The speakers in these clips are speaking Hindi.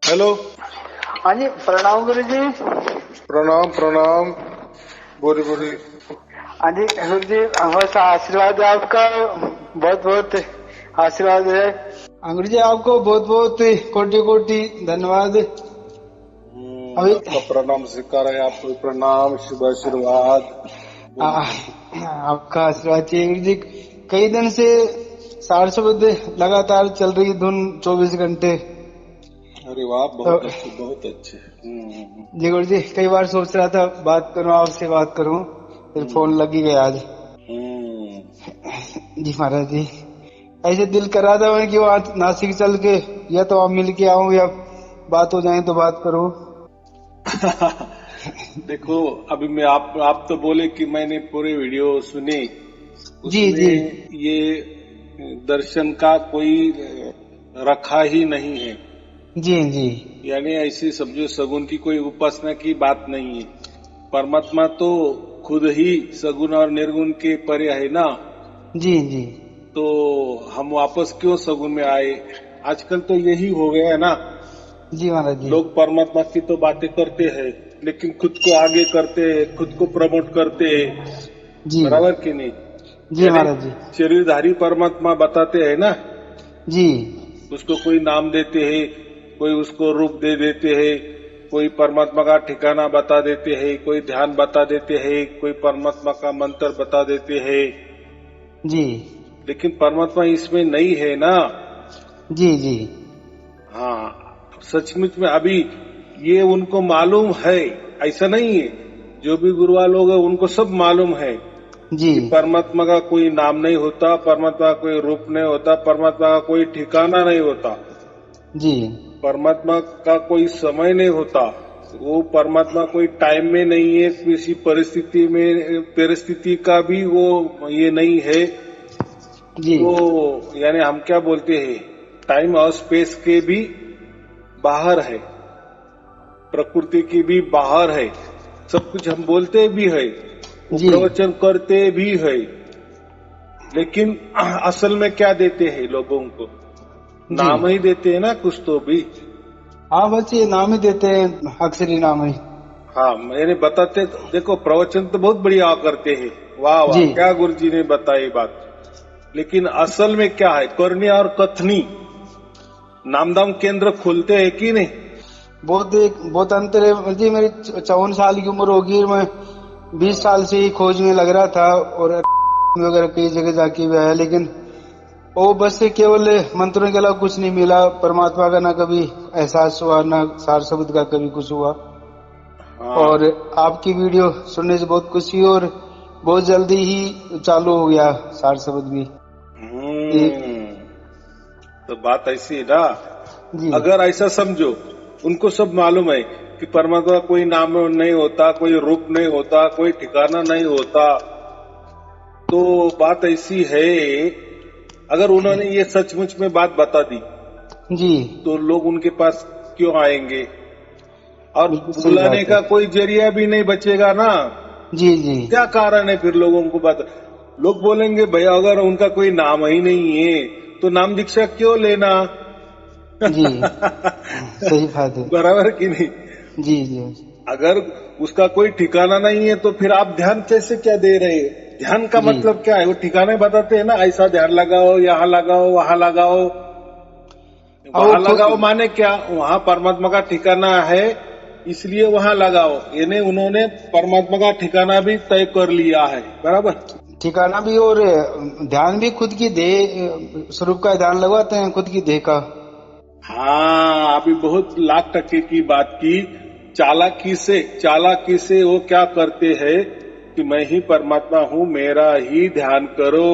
हेलो। हाँ जी, प्रणाम गुरु जी। प्रणाम प्रणाम। बोली बोली। हाँ जी गुरु जी, बस आशीर्वाद है आपका, बहुत बहुत आशीर्वाद है। गुरु जी आपको बहुत बहुत कोटि कोटि धन्यवाद। अभी आपका प्रणाम स्वीकार है, आपको प्रणाम, शुभ आशीर्वाद। आपका आशीर्वाद चाहिए गुरु जी। कई दिन से सार शब्द लगातार चल रही धुन 24 घंटे। अरे वाह, बहुत अच्छे बहुत अच्छे। जी गुरु जी, कई बार सोच रहा था बात करूं, आपसे बात करूं, फिर फोन लग ही गया आज। जी महाराज जी, ऐसे दिल कर रहा था मैं कि वो आज नासिक चल के या तो आप मिल के आओ या बात हो जाए तो बात करो। देखो, अभी मैं आप तो बोले कि मैंने पूरे वीडियो सुने, जी जी उसमें ये दर्शन का कोई रखा ही नहीं है। जी जी यानी ऐसी समझो सगुन की कोई उपासना की बात नहीं है। परमात्मा तो खुद ही सगुन और निर्गुण के परे है ना। जी जी तो हम वापस क्यों सगुन में आए? आजकल तो यही हो गया है ना। जी महाराज जी। लोग परमात्मा की तो बातें करते हैं, लेकिन खुद को आगे करते हैं, खुद को प्रमोट करते हैं। जी बराबर कि नहीं? जी यानी महाराज जी। शरीरधारी परमात्मा बताते हैं ना, जी उसको कोई नाम देते हैं, कोई उसको रूप दे देते हैं, कोई परमात्मा का ठिकाना बता देते हैं, कोई ध्यान बता देते हैं, कोई परमात्मा का मंत्र बता देते हैं। जी लेकिन परमात्मा इसमें नहीं है ना। जी जी हाँ, सचमुच में अभी ये उनको मालूम है, ऐसा नहीं है। जो भी गुरुआ लोग हैं उनको सब मालूम है जी कि परमात्मा का कोई नाम नहीं होता, परमात्मा का कोई रूप नहीं होता, परमात्मा का कोई ठिकाना नहीं होता, जी परमात्मा का कोई समय नहीं होता। वो परमात्मा कोई टाइम में नहीं है, किसी परिस्थिति का भी वो ये नहीं है। जी वो यानी हम क्या बोलते हैं, टाइम और स्पेस के भी बाहर है, प्रकृति की भी बाहर है। सब कुछ हम बोलते भी है, वो जी प्रवचन करते भी है, लेकिन असल में क्या देते हैं लोगों को? नाम ही देते हैं ना कुछ तो भी। हाँ बस ये नाम ही देते हैं, अक्सरी नाम ही। हाँ, मैंने बताते देखो, प्रवचन तो बहुत बढ़िया करते हैं, वाह वाह, जी क्या गुरु जी ने बताई बात। लेकिन असल में क्या है? करनी और कथनी। नामदाम केंद्र खोलते हैं कि नहीं? बहुत अंतर है जी। मेरी 54 साल की उम्र होगी, मैं 20 साल से ही खोज में लग रहा था और वगैरह कई जगह जाके भी आया, लेकिन वो बस से केवल मंत्रों के अलावा कुछ नहीं मिला। परमात्मा का ना कभी एहसास हुआ, ना सार शब्द का कभी कुछ हुआ। हाँ। और आपकी वीडियो सुनने से बहुत खुशी हुई और बहुत जल्दी ही चालू हो गया सार शब्द भी। तो बात ऐसी है ना, जी अगर ऐसा समझो, उनको सब मालूम है कि परमात्मा कोई नाम नहीं होता, कोई रूप नहीं होता, कोई ठिकाना नहीं होता। तो बात ऐसी है, अगर उन्होंने ये सचमुच में बात बता दी जी तो लोग उनके पास क्यों आएंगे? और बिल्कुल सही बुलाने बात है। का कोई जरिया भी नहीं बचेगा ना। जी जी क्या कारण है फिर लोगों को बात? लोग बोलेंगे भैया अगर उनका कोई नाम ही नहीं है तो नाम दीक्षा क्यों लेना? जी सही बात है। बराबर कि नहीं? जी जी अगर उसका कोई ठिकाना नहीं है तो फिर आप ध्यान कैसे क्या दे रहे हैं? ध्यान का जी मतलब क्या है? वो ठिकाने बताते हैं ना, ऐसा ध्यान लगाओ, यहाँ लगाओ, वहां लगाओ। वहां लगाओ माने क्या? वहां परमात्मा का ठिकाना है, इसलिए वहां लगाओ। यानी उन्होंने परमात्मा का ठिकाना भी तय कर लिया है। बराबर? ठिकाना भी और ध्यान भी खुद की देह स्वरूप का ध्यान लगवाते हैं, खुद की देह का। हाँ, अभी बहुत लाख टके की बात की। चालाकी से वो क्या करते हैं कि मैं ही परमात्मा हूँ, मेरा ही ध्यान करो।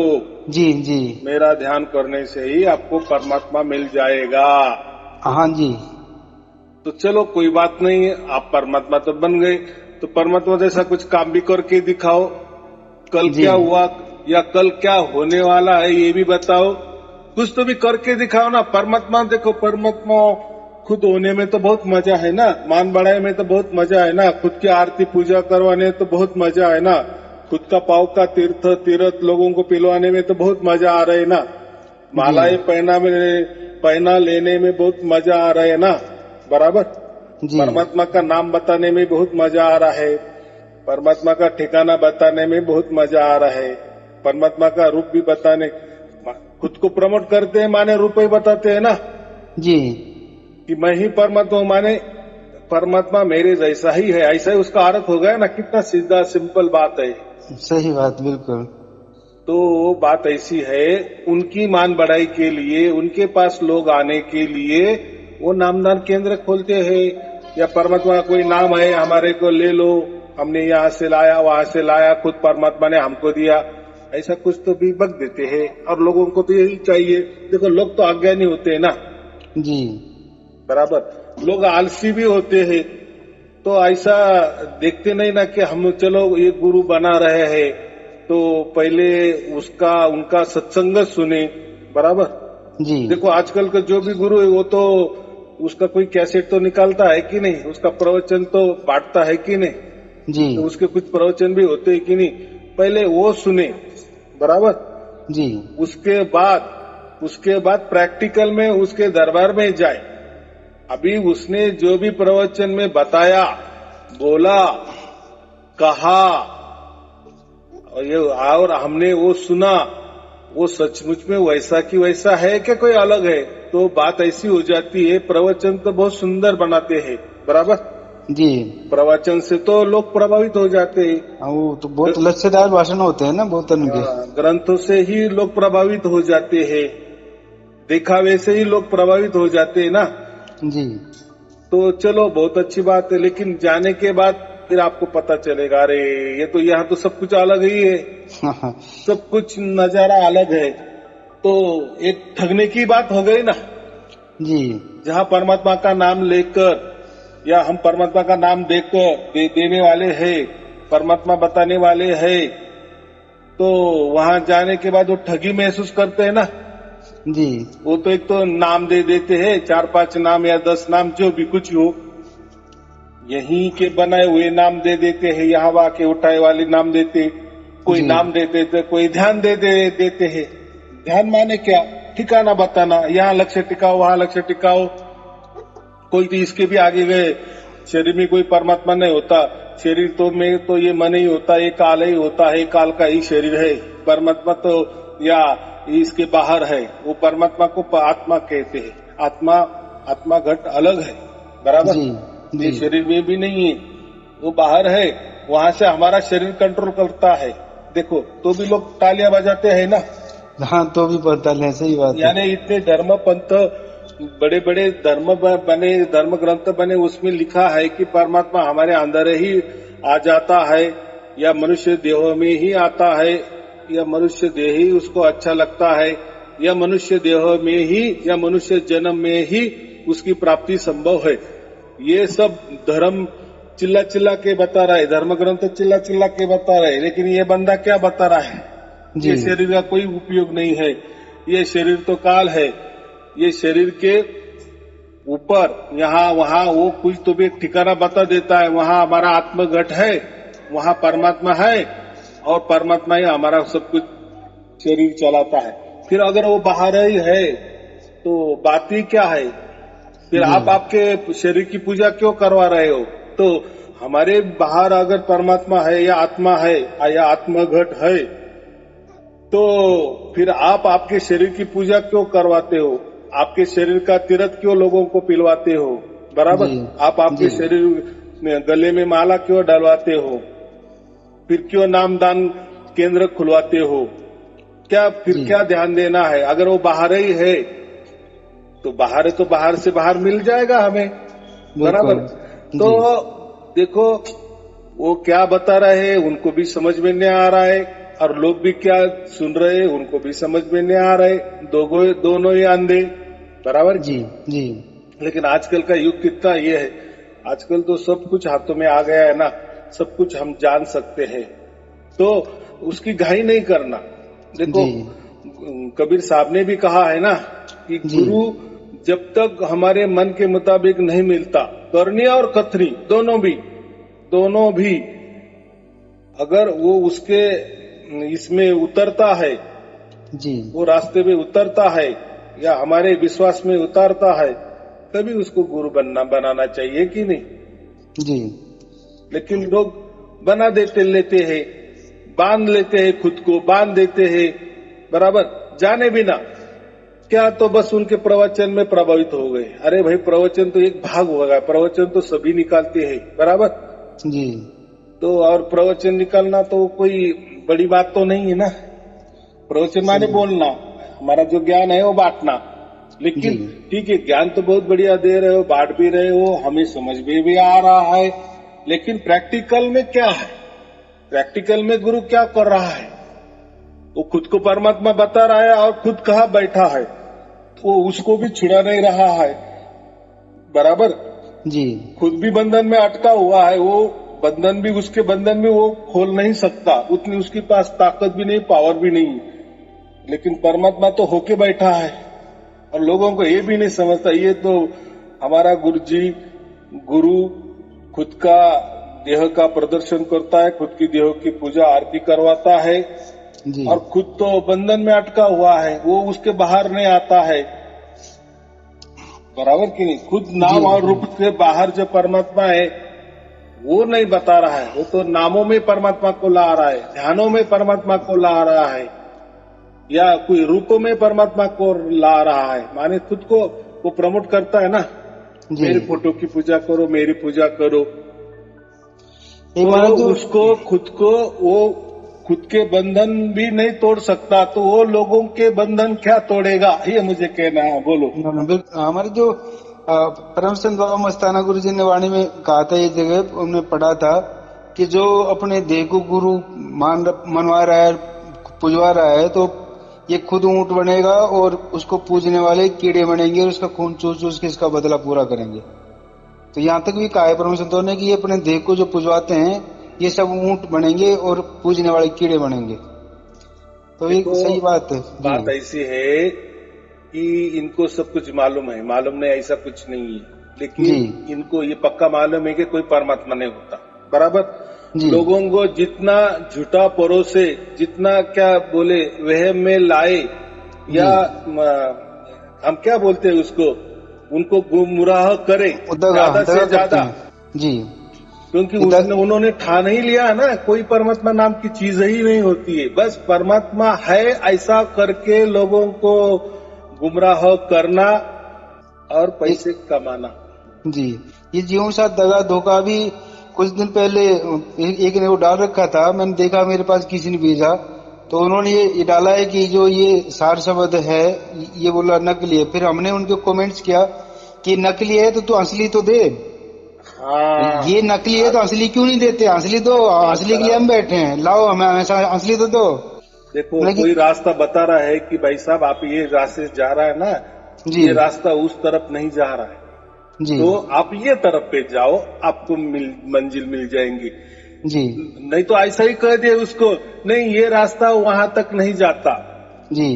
जी जी मेरा ध्यान करने से ही आपको परमात्मा मिल जाएगा। हाँ जी तो चलो कोई बात नहीं है, आप परमात्मा तो बन गए, तो परमात्मा जैसा कुछ काम भी करके दिखाओ। कल जी क्या हुआ या कल क्या होने वाला है ये भी बताओ। कुछ तो भी करके दिखाओ ना। परमात्मा देखो, परमात्मा खुद होने में तो बहुत मजा है ना, मान बढ़ाए में तो बहुत मजा है ना, खुद की आरती पूजा करवाने में तो बहुत मजा है ना, खुद का पाव का तीर्थ लोगों को पिलवाने में तो बहुत मजा आ रहा है ना, मालाएं पहना लेने में बहुत मजा आ रहा है ना, बराबर। जी परमात्मा का नाम बताने में बहुत मजा आ रहा है, परमात्मा का ठिकाना बताने में बहुत मजा आ रहा है, परमात्मा का रूप भी बताने, खुद को प्रमोट करते हैं माने रूप ही बताते हैं ना जी कि मैं ही परमात्मा हूं, माने परमात्मा मेरे जैसा ही है, ऐसा ही उसका अर्थ हो गया ना। कितना सीधा सिंपल बात है। सही बात, बिल्कुल। तो बात ऐसी है, उनकी मान बढ़ाई के लिए, उनके पास लोग आने के लिए वो नामदान केंद्र खोलते हैं, या परमात्मा का कोई नाम है हमारे को ले लो, हमने यहाँ से लाया वहां से लाया, खुद परमात्मा ने हमको दिया, ऐसा कुछ तो भी बक देते हैं। और लोगों को तो यही चाहिए। देखो लोग तो अज्ञानी होते हैं ना, जी बराबर, लोग आलसी भी होते हैं। तो ऐसा देखते नहीं ना कि हम चलो ये गुरु बना रहे हैं तो पहले उसका उनका सत्संग सुने, बराबर। जी देखो आजकल का जो भी गुरु है वो तो उसका कोई कैसेट तो निकालता है कि नहीं, उसका प्रवचन तो बांटता है कि नहीं, जी तो उसके कुछ प्रवचन भी होते हैं कि नहीं, पहले वो सुने, बराबर। जी उसके बाद प्रैक्टिकल में उसके दरबार में जाए। अभी उसने जो भी प्रवचन में बताया, बोला, कहा, और हमने वो सुना, वो सचमुच में वैसा की वैसा है कि कोई अलग है, तो बात ऐसी हो जाती है। प्रवचन तो बहुत सुंदर बनाते हैं, बराबर, जी। प्रवचन से तो लोग प्रभावित हो जाते हैं। वो तो बहुत लच्छेदार भाषण होते हैं ना, बहुत उनके। ग्रंथों से ही लोग प्रभावित हो जाते हैं, दिखावे से ही लोग प्रभावित हो जाते हैं ना। जी तो चलो बहुत अच्छी बात है, लेकिन जाने के बाद फिर आपको पता चलेगा, अरे ये तो यहाँ तो सब कुछ अलग ही है, सब कुछ नजारा अलग है। तो एक ठगने की बात हो गई ना। जी जहाँ परमात्मा का नाम लेकर या हम परमात्मा का नाम देकर देने वाले हैं, परमात्मा बताने वाले हैं, तो वहां जाने के बाद वो ठगी महसूस करते हैं ना। जी वो तो एक तो नाम दे देते हैं, 4-5 नाम या 10 नाम, जो भी कुछ हो, यहीं के बनाए हुए नाम दे देते हैं, यहाँ वहां के उठाए वाले नाम देते, कोई नाम दे देते, कोई ध्यान देते हैं। ध्यान माने क्या, ठिकाना बताना, यहाँ लक्ष्य टिकाओ वहां लक्ष्य टिकाओ। कोई तो इसके भी आगे गए, शरीर में कोई परमात्मा नहीं होता, शरीर तो में तो ये मन ही होता है, काल ही होता है, काल का ही शरीर है, परमात्मा तो या इसके बाहर है। वो परमात्मा को आत्मा कहते हैं। आत्मा घट अलग है, बराबर। ये शरीर में भी नहीं है, वो बाहर है, वहां से हमारा शरीर कंट्रोल करता है। देखो तो भी लोग तालियां बजाते हैं ना। हाँ, तो भी पता है, सही बात है। यानी इतने धर्म पंथ, बड़े बड़े धर्म बने, धर्म ग्रंथ बने, उसमें लिखा है कि परमात्मा हमारे अंदर ही आ जाता है, या मनुष्य देह में ही आता है, या मनुष्य देह ही उसको अच्छा लगता है, या मनुष्य देह में ही या मनुष्य जन्म में ही उसकी प्राप्ति संभव है। ये सब धर्म चिल्ला चिल्ला के बता रहा है, धर्म ग्रंथ चिल्ला चिल्ला के बता रहा है, लेकिन ये बंदा क्या बता रहा है, ये शरीर का कोई उपयोग नहीं है, ये शरीर तो काल है, ये शरीर के ऊपर यहाँ वहाँ वो कुछ तो भी एक ठिकाना बता देता है, वहाँ हमारा आत्मघट है, वहाँ परमात्मा है, और परमात्मा ही हमारा सब कुछ शरीर चलाता है। फिर अगर वो बाहर ही है तो बात ही क्या है, फिर आप आपके शरीर की पूजा क्यों करवा रहे हो। तो हमारे बाहर अगर परमात्मा है या आत्मा है या आत्मघट है, तो फिर आप आपके शरीर की पूजा क्यों करवाते हो, आपके शरीर का तीर्थ क्यों लोगों को पिलवाते हो, बराबर। आप आपके शरीर में गले में माला क्यों डलवाते हो, फिर क्यों नामदान केंद्र खुलवाते हो, क्या फिर क्या ध्यान देना है। अगर वो बाहर ही है तो बाहर से बाहर मिल जाएगा हमें, बराबर। तो देखो वो क्या बता रहे हैं, उनको भी समझ में नहीं आ रहा है, और लोग भी क्या सुन रहे हैं उनको भी समझ में नहीं आ रहे, दोनों ही अंधे, बराबर। जी। लेकिन आजकल का युग कितना ये है, आजकल तो सब कुछ हाथों में आ गया है ना, सब कुछ हम जान सकते हैं, तो उसकी घाई नहीं करना। देखो कबीर साहब ने भी कहा है ना कि गुरु जब तक हमारे मन के मुताबिक नहीं मिलता, करनी और कथनी दोनों भी अगर वो उसके इसमें उतरता है, वो रास्ते में उतरता है या हमारे विश्वास में उतारता है, तभी उसको गुरु बनाना चाहिए कि नहीं। जी लेकिन लोग बना देते लेते हैं, बांध लेते हैं, खुद को बांध देते हैं, बराबर जाने बिना क्या, तो बस उनके प्रवचन में प्रभावित हो गए। अरे भाई, प्रवचन तो एक भाग होगा, प्रवचन तो सभी निकालते हैं, बराबर। जी तो और प्रवचन निकालना तो कोई बड़ी बात तो नहीं है ना। प्रवचन माने बोलना, हमारा जो ज्ञान है वो बांटना। लेकिन जी ठीक है, ज्ञान तो बहुत बढ़िया दे रहे हो, बांट भी रहे हो, हमें समझ में भी आ रहा है, लेकिन प्रैक्टिकल में क्या है? प्रैक्टिकल में गुरु क्या कर रहा है? वो खुद को परमात्मा बता रहा है और खुद कहाँ बैठा है, तो उसको भी छुड़ा नहीं रहा है, बराबर। जी खुद भी बंधन में अटका हुआ है, वो बंधन भी, उसके बंधन में वो खोल नहीं सकता, उतनी उसके पास ताकत भी नहीं, पावर भी नहीं। लेकिन परमात्मा तो होके बैठा है और लोगों को ये भी नहीं समझता। ये तो हमारा गुरु खुद का देह का प्रदर्शन करता है, खुद की देह की पूजा आरती करवाता है जी और खुद तो बंधन में अटका हुआ है, वो उसके बाहर नहीं आता है, बराबर कि नहीं। खुद नाम और रूप से बाहर जो परमात्मा है वो नहीं बता रहा है, वो तो नामों में परमात्मा को ला रहा है, ध्यानों में परमात्मा को ला रहा है, या कोई रूपों में परमात्मा को ला रहा है। माने खुद को वो प्रमोट करता है ना, जी। मेरी फोटो की पूजा करो, मेरी पूजा करो। तो उसको खुद को वो खुद के बंधन भी नहीं तोड़ सकता, तो वो लोगों के बंधन क्या तोड़ेगा, ये मुझे कहना है। बोलो। हमारे जो परम संत बाबा मस्ताना गुरु जी ने वाणी में कहा था, ये जगह हमने पढ़ा था कि जो अपने देह को गुरु मनवा रहा है, पुजवा रहा है, तो ये खुद ऊंट बनेगा और उसको पूजने वाले कीड़े बनेंगे और उसका खून चूस चूस के इसका बदला पूरा करेंगे। तो यहाँ तक भी कहा है परम संतों ने कि ये अपने देह को जो पुजवाते हैं ये सब ऊंट बनेंगे और पूजने वाले कीड़े बनेंगे। तो ये सही बात है। बात ऐसी है कि इनको सब कुछ मालूम है, मालूम नहीं ऐसा कुछ नहीं है, लेकिन इनको ये पक्का मालूम है कि कोई परमात्मा नहीं होता, बराबर। लोगों को जितना झूठा परोसे, जितना क्या बोले वहम में लाए, या हम क्या बोलते हैं उसको, उनको गुमराह करे ज्यादा से ज्यादा जी, क्योंकि उन्होंने ठान ही लिया ना, कोई परमात्मा नाम की चीज ही नहीं होती है। बस परमात्मा है ऐसा करके लोगों को गुमराह करना और पैसे कमाना। जी, ये जीवन साथ दगा धोखा भी कुछ दिन पहले एक ने वो डाल रखा था, मैंने देखा, मेरे पास किसी ने भेजा, तो उन्होंने ये डाला है कि जो ये सार शब्द है ये बोला नकली है। फिर हमने उनके कमेंट्स किया कि नकली है तो तू असली तो दे। हाँ। ये नकली है तो असली क्यों नहीं देते? असली तो, असली के लिए हम बैठे हैं, लाओ हमें हमेशा असली तो दो। देखो कोई रास्ता बता रहा है कि भाई साहब आप ये रास्ते से जा रहा है ना, ये रास्ता उस तरफ नहीं जा रहा है जी, तो आप ये तरफ पे जाओ, आपको मंजिल मिल जाएंगी जी। नहीं तो ऐसा ही कह दिए उसको, नहीं ये रास्ता वहां तक नहीं जाता जी,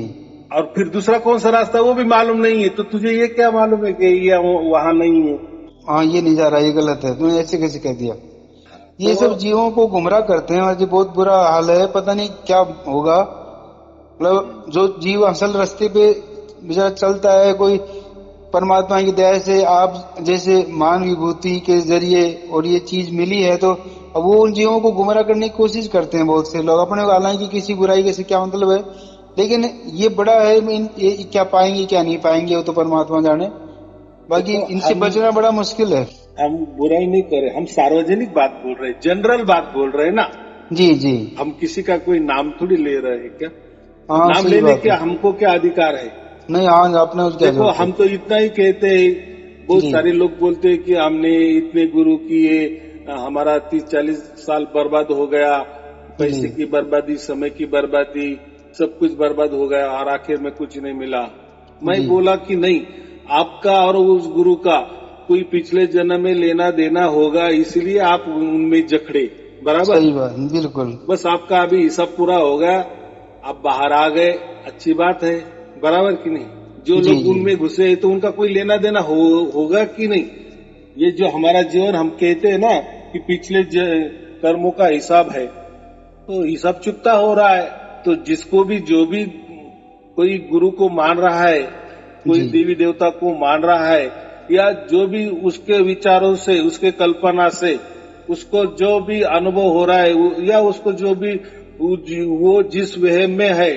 और फिर दूसरा कौन सा रास्ता वो भी मालूम नहीं है, तो तुझे ये क्या मालूम है कि ये वहां नहीं है? हाँ, ये नहीं जा रहा, ये गलत है, तूने ऐसे कैसे कह दिया? ये सब जीवों को गुमराह करते हैं और ये बहुत बुरा हाल है। पता नहीं क्या होगा, मतलब जो जीव असल रास्ते पे बेचारा चलता है, कोई परमात्मा की दया से आप जैसे मान विभूति के जरिए और ये चीज मिली है, तो अब वो उन जीवों को गुमराह करने की कोशिश करते हैं बहुत से लोग अपने। हालांकि किसी बुराई के से क्या मतलब है, लेकिन ये बड़ा है, ये क्या पाएंगे क्या नहीं पाएंगे वो तो परमात्मा जाने, बाकी इनसे बचना बड़ा मुश्किल है। हम बुराई नहीं कर रहे, हम सार्वजनिक बात बोल रहे हैं, जनरल बात बोल रहे हैं ना जी जी। हम किसी का कोई नाम थोड़ी ले रहे हैं क्या? नाम लेने के हमको क्या अधिकार है? नहीं, हाँ आपने उसके देखो हम तो इतना ही कहते हैं, बहुत सारे लोग बोलते हैं कि हमने इतने गुरु किए, हमारा 30-40 साल बर्बाद हो गया, पैसे की बर्बादी, समय की बर्बादी, सब कुछ बर्बाद हो गया और आखिर में कुछ नहीं मिला। मैं बोला कि नहीं, आपका और उस गुरु का कोई पिछले जन्म में लेना देना होगा, इसलिए आप उनमें जखड़े, बराबर। सही बात, बिल्कुल। बस आपका अभी हिसाब पूरा हो गया, आप बाहर आ गए, अच्छी बात है, बराबर कि नहीं। जो लोग उनमें घुसे हैं तो उनका कोई लेना देना होगा कि नहीं। ये जो हमारा जीवन हम कहते हैं ना कि पिछले कर्मों का हिसाब है, तो हिसाब चुकता हो रहा है। तो जिसको भी जो भी कोई गुरु को मान रहा है, कोई देवी देवता को मान रहा है, या जो भी उसके विचारों से, उसके कल्पना से, उसको जो भी अनुभव हो रहा है या उसको जो भी वो जिस वहम में है,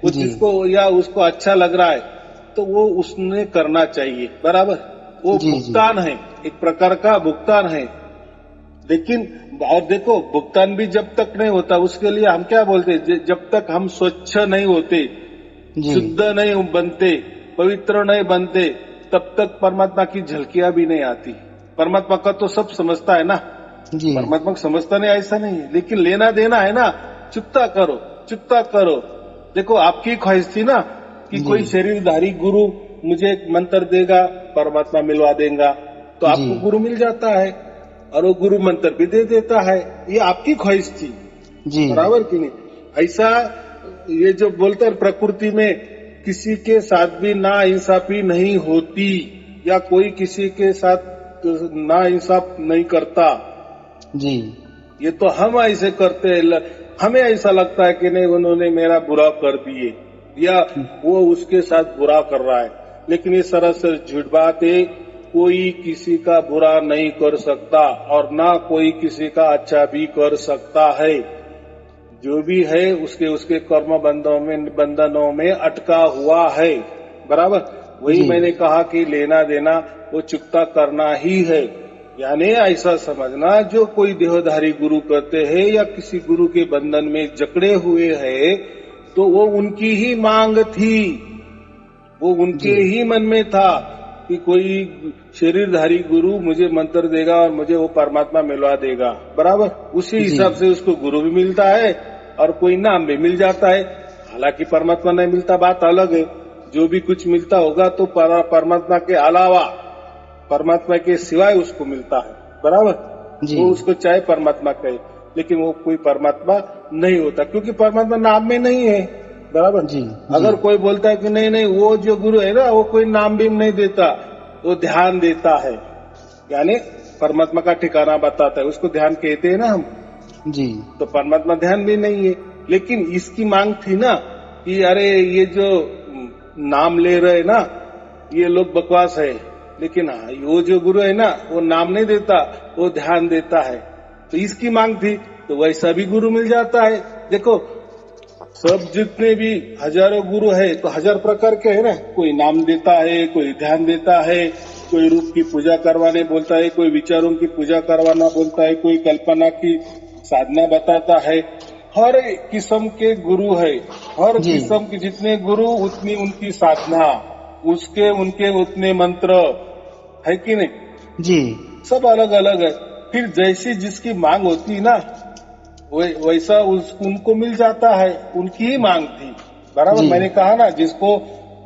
वो जी जिसको या उसको अच्छा लग रहा है, तो वो उसने करना चाहिए। बराबर, वो जी जी भुगतान है, एक प्रकार का भुगतान है। लेकिन और देखो, भुगतान भी जब तक नहीं होता, उसके लिए हम क्या बोलते हैं, जब तक हम स्वच्छ नहीं होते, जी शुद्ध नहीं बनते, पवित्र नहीं बनते, तब तक परमात्मा की झलकियां भी नहीं आती। परमात्मा का तो सब समझता है ना, जी परमात्मा को समझता नहीं ऐसा नहीं है, लेकिन लेना देना है ना, चुकता करो, चुकता करो। देखो, आपकी ख्वाहिश थी ना कि जी कोई शरीरधारी गुरु मुझे एक मंत्र देगा, परमात्मा मिलवा देगा, तो जी आपको गुरु मिल जाता है और वो गुरु मंत्र भी दे देता है। ये आपकी ख्वाहिश थी, जी बराबर कि नहीं? ऐसा ये जो बोलते हैं प्रकृति में किसी के साथ भी नाइंसाफी नहीं होती, या कोई किसी के साथ नाइंसाफ नहीं करता। जी ये तो हम ऐसे करते हैं, हमें ऐसा लगता है कि नहीं उन्होंने मेरा बुरा कर दिए या वो उसके साथ बुरा कर रहा है, लेकिन ये सरासर झूठ बात है। कोई किसी का बुरा नहीं कर सकता और ना कोई किसी का अच्छा भी कर सकता है। जो भी है उसके उसके कर्म बंधनों में अटका हुआ है। बराबर, वही जी मैंने कहा कि लेना देना वो चुकता करना ही है। यानी ऐसा समझना, जो कोई देहधारी गुरु करते हैं या किसी गुरु के बंधन में जकड़े हुए हैं, तो वो उनकी ही मांग थी, वो उनके जी ही मन में था कि कोई शरीरधारी गुरु मुझे मंत्र देगा और मुझे वो परमात्मा मिलवा देगा। बराबर, उसी जी हिसाब से उसको गुरु भी मिलता है और कोई नाम भी मिल जाता है। हालांकि परमात्मा नहीं मिलता, बात अलग है। जो भी कुछ मिलता होगा तो परमात्मा के अलावा, परमात्मा के सिवाय उसको मिलता है। बराबर, जी वो उसको चाहे परमात्मा कहे, लेकिन वो कोई परमात्मा नहीं होता, क्योंकि परमात्मा नाम में नहीं है। बराबर, जी अगर कोई बोलता है कि नहीं नहीं वो जो गुरु है ना वो कोई नाम भी नहीं देता, वो ध्यान देता है, यानी परमात्मा का ठिकाना बताता है, उसको ध्यान कहते हैं ना हम। जी तो परमात्मा ध्यान भी नहीं है, लेकिन इसकी मांग थी ना कि अरे ये जो नाम ले रहे ना ये लोग बकवास है, लेकिन हाँ वो जो गुरु है ना वो नाम नहीं देता, वो ध्यान देता है। तो इसकी मांग थी, तो वैसा भी गुरु मिल जाता है। देखो, सब जितने भी हजारों गुरु है तो हजार प्रकार के है ना, कोई नाम देता है, कोई ध्यान देता है, कोई रूप की पूजा करवाने बोलता है, कोई विचारों की पूजा करवाना बोलता है, कोई कल्पना की साधना बताता है। हर किस्म के गुरु है, हर जी किस्म के जितने गुरु उतनी उनकी साधना, उसके उनके उतने मंत्र है कि नहीं, जी सब अलग अलग है। फिर जैसी जिसकी मांग होती है ना वैसा उनको मिल जाता है, उनकी ही मांग थी। बराबर, जी मैंने कहा ना, जिसको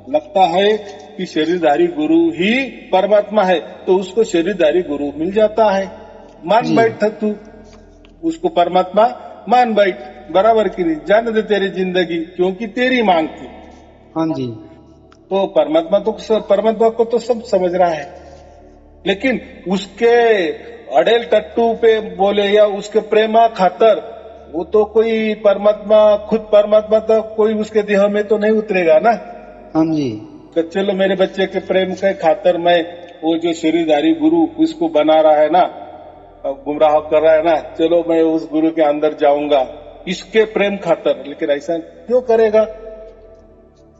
लगता है कि शरीरधारी गुरु ही परमात्मा है तो उसको शरीरधारी गुरु मिल जाता है। मान जी बैठ तू, उसको परमात्मा मान बैठ। बराबर की नहीं, जाने दे तेरी जिंदगी, क्योंकि तेरी मांग थी। हाँ जी तो परमात्मा को तो सब समझ रहा है, लेकिन उसके अडेल टट्टू पे बोले या उसके प्रेमा खातर, वो तो कोई परमात्मा, खुद परमात्मा तो कोई उसके देह में तो नहीं उतरेगा ना। हाँ जी तो चलो मेरे बच्चे के प्रेम के खातर मैं वो जो शरीरधारी गुरु उसको बना रहा है ना, गुमराह कर रहा है ना, चलो मैं उस गुरु के अंदर जाऊंगा इसके प्रेम खातर। लेकिन ऐसा क्यों करेगा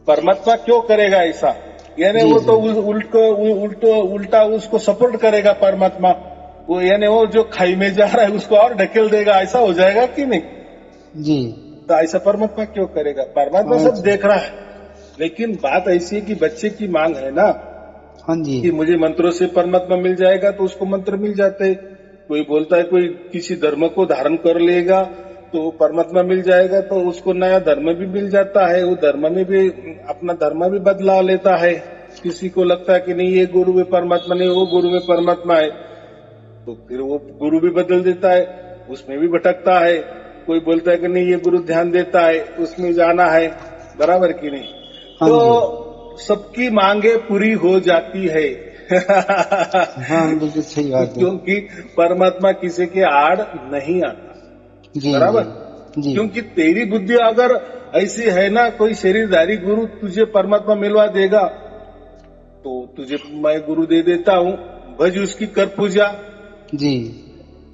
परमात्मा, क्यों करेगा ऐसा? यानी जी वो तो जी उल्टा उसको सपोर्ट करेगा परमात्मा, वो यानी वो जो खाई में जा रहा है उसको और ढकेल देगा, ऐसा हो जाएगा कि नहीं? जी तो ऐसा परमात्मा क्यों करेगा? परमात्मा सब अच्छा देख रहा है, लेकिन बात ऐसी है कि बच्चे की मांग है ना हाँ जी कि मुझे मंत्रों से परमात्मा मिल जाएगा, तो उसको मंत्र मिल जाते। कोई बोलता है कोई किसी धर्म को धारण कर लेगा तो परमात्मा मिल जाएगा, तो उसको नया धर्म भी मिल जाता है, वो धर्म में भी अपना धर्म भी बदला लेता है। किसी को लगता है कि नहीं ये गुरु में परमात्मा नहीं, वो गुरु में परमात्मा है, तो फिर वो गुरु भी बदल देता है, उसमें भी भटकता है। कोई बोलता है कि नहीं ये गुरु ध्यान देता है, उसमें जाना है। बराबर की नहीं? हाँ जी तो सबकी मांगे पूरी हो जाती है। हाँ बिल्कुल सही बात है। क्योंकि परमात्मा किसी के आड़ नहीं आता। जी बराबर, जी क्योंकि तेरी बुद्धि अगर ऐसी है ना, कोई शरीरधारी गुरु तुझे परमात्मा मिलवा देगा तो तुझे मैं गुरु दे देता हूँ, भज उसकी कर पूजा। जी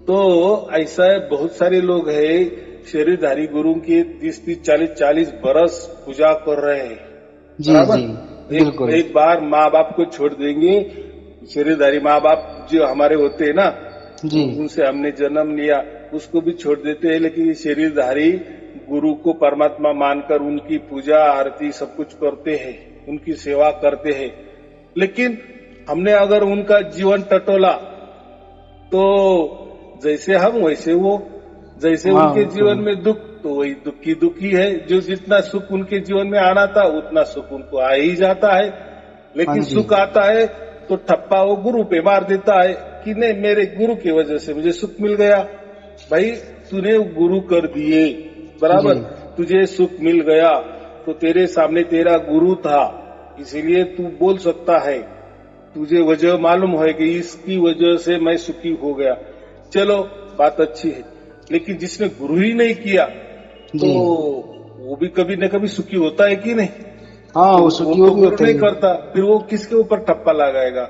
तो ऐसा है, बहुत सारे लोग हैं शरीरधारी गुरु के 30-30, 40-40 बरस पूजा कर रहे हैं। जी बराबर। जी बिल्कुल। एक बार माँ बाप को छोड़ देंगे, शरीरधारी माँ बाप जो हमारे होते हैं ना, जी उनसे हमने जन्म लिया, उसको भी छोड़ देते हैं। लेकिन ये शरीरधारी गुरु को परमात्मा मानकर उनकी पूजा आरती सब कुछ करते हैं, उनकी सेवा करते हैं। लेकिन हमने अगर उनका जीवन टटोला तो जैसे हम वैसे वो, जैसे हाँ, उनके तो जीवन में दुख तो वही दुखी दुखी है। जो जितना सुख उनके जीवन में आना था उतना सुख उनको आ ही जाता है। लेकिन हाँ जी। सुख आता है तो ठप्पा वो गुरु पे मार देता है कि नहीं, मेरे गुरु की वजह से मुझे सुख मिल गया। भाई तूने गुरु कर दिए, बराबर, जी। तुझे सुख मिल गया तो तेरे सामने तेरा गुरु था, इसीलिए तू बोल सकता है, तुझे वजह मालूम है कि इसकी वजह से मैं सुखी हो गया। चलो बात अच्छी है। लेकिन जिसने गुरु ही नहीं किया तो जी वो भी कभी न कभी सुखी होता है कि नहीं? हाँ, वो वो सुखी तो भी गुरु होते नहीं हैं। करता, फिर वो किसके ऊपर ठप्पा लगाएगा?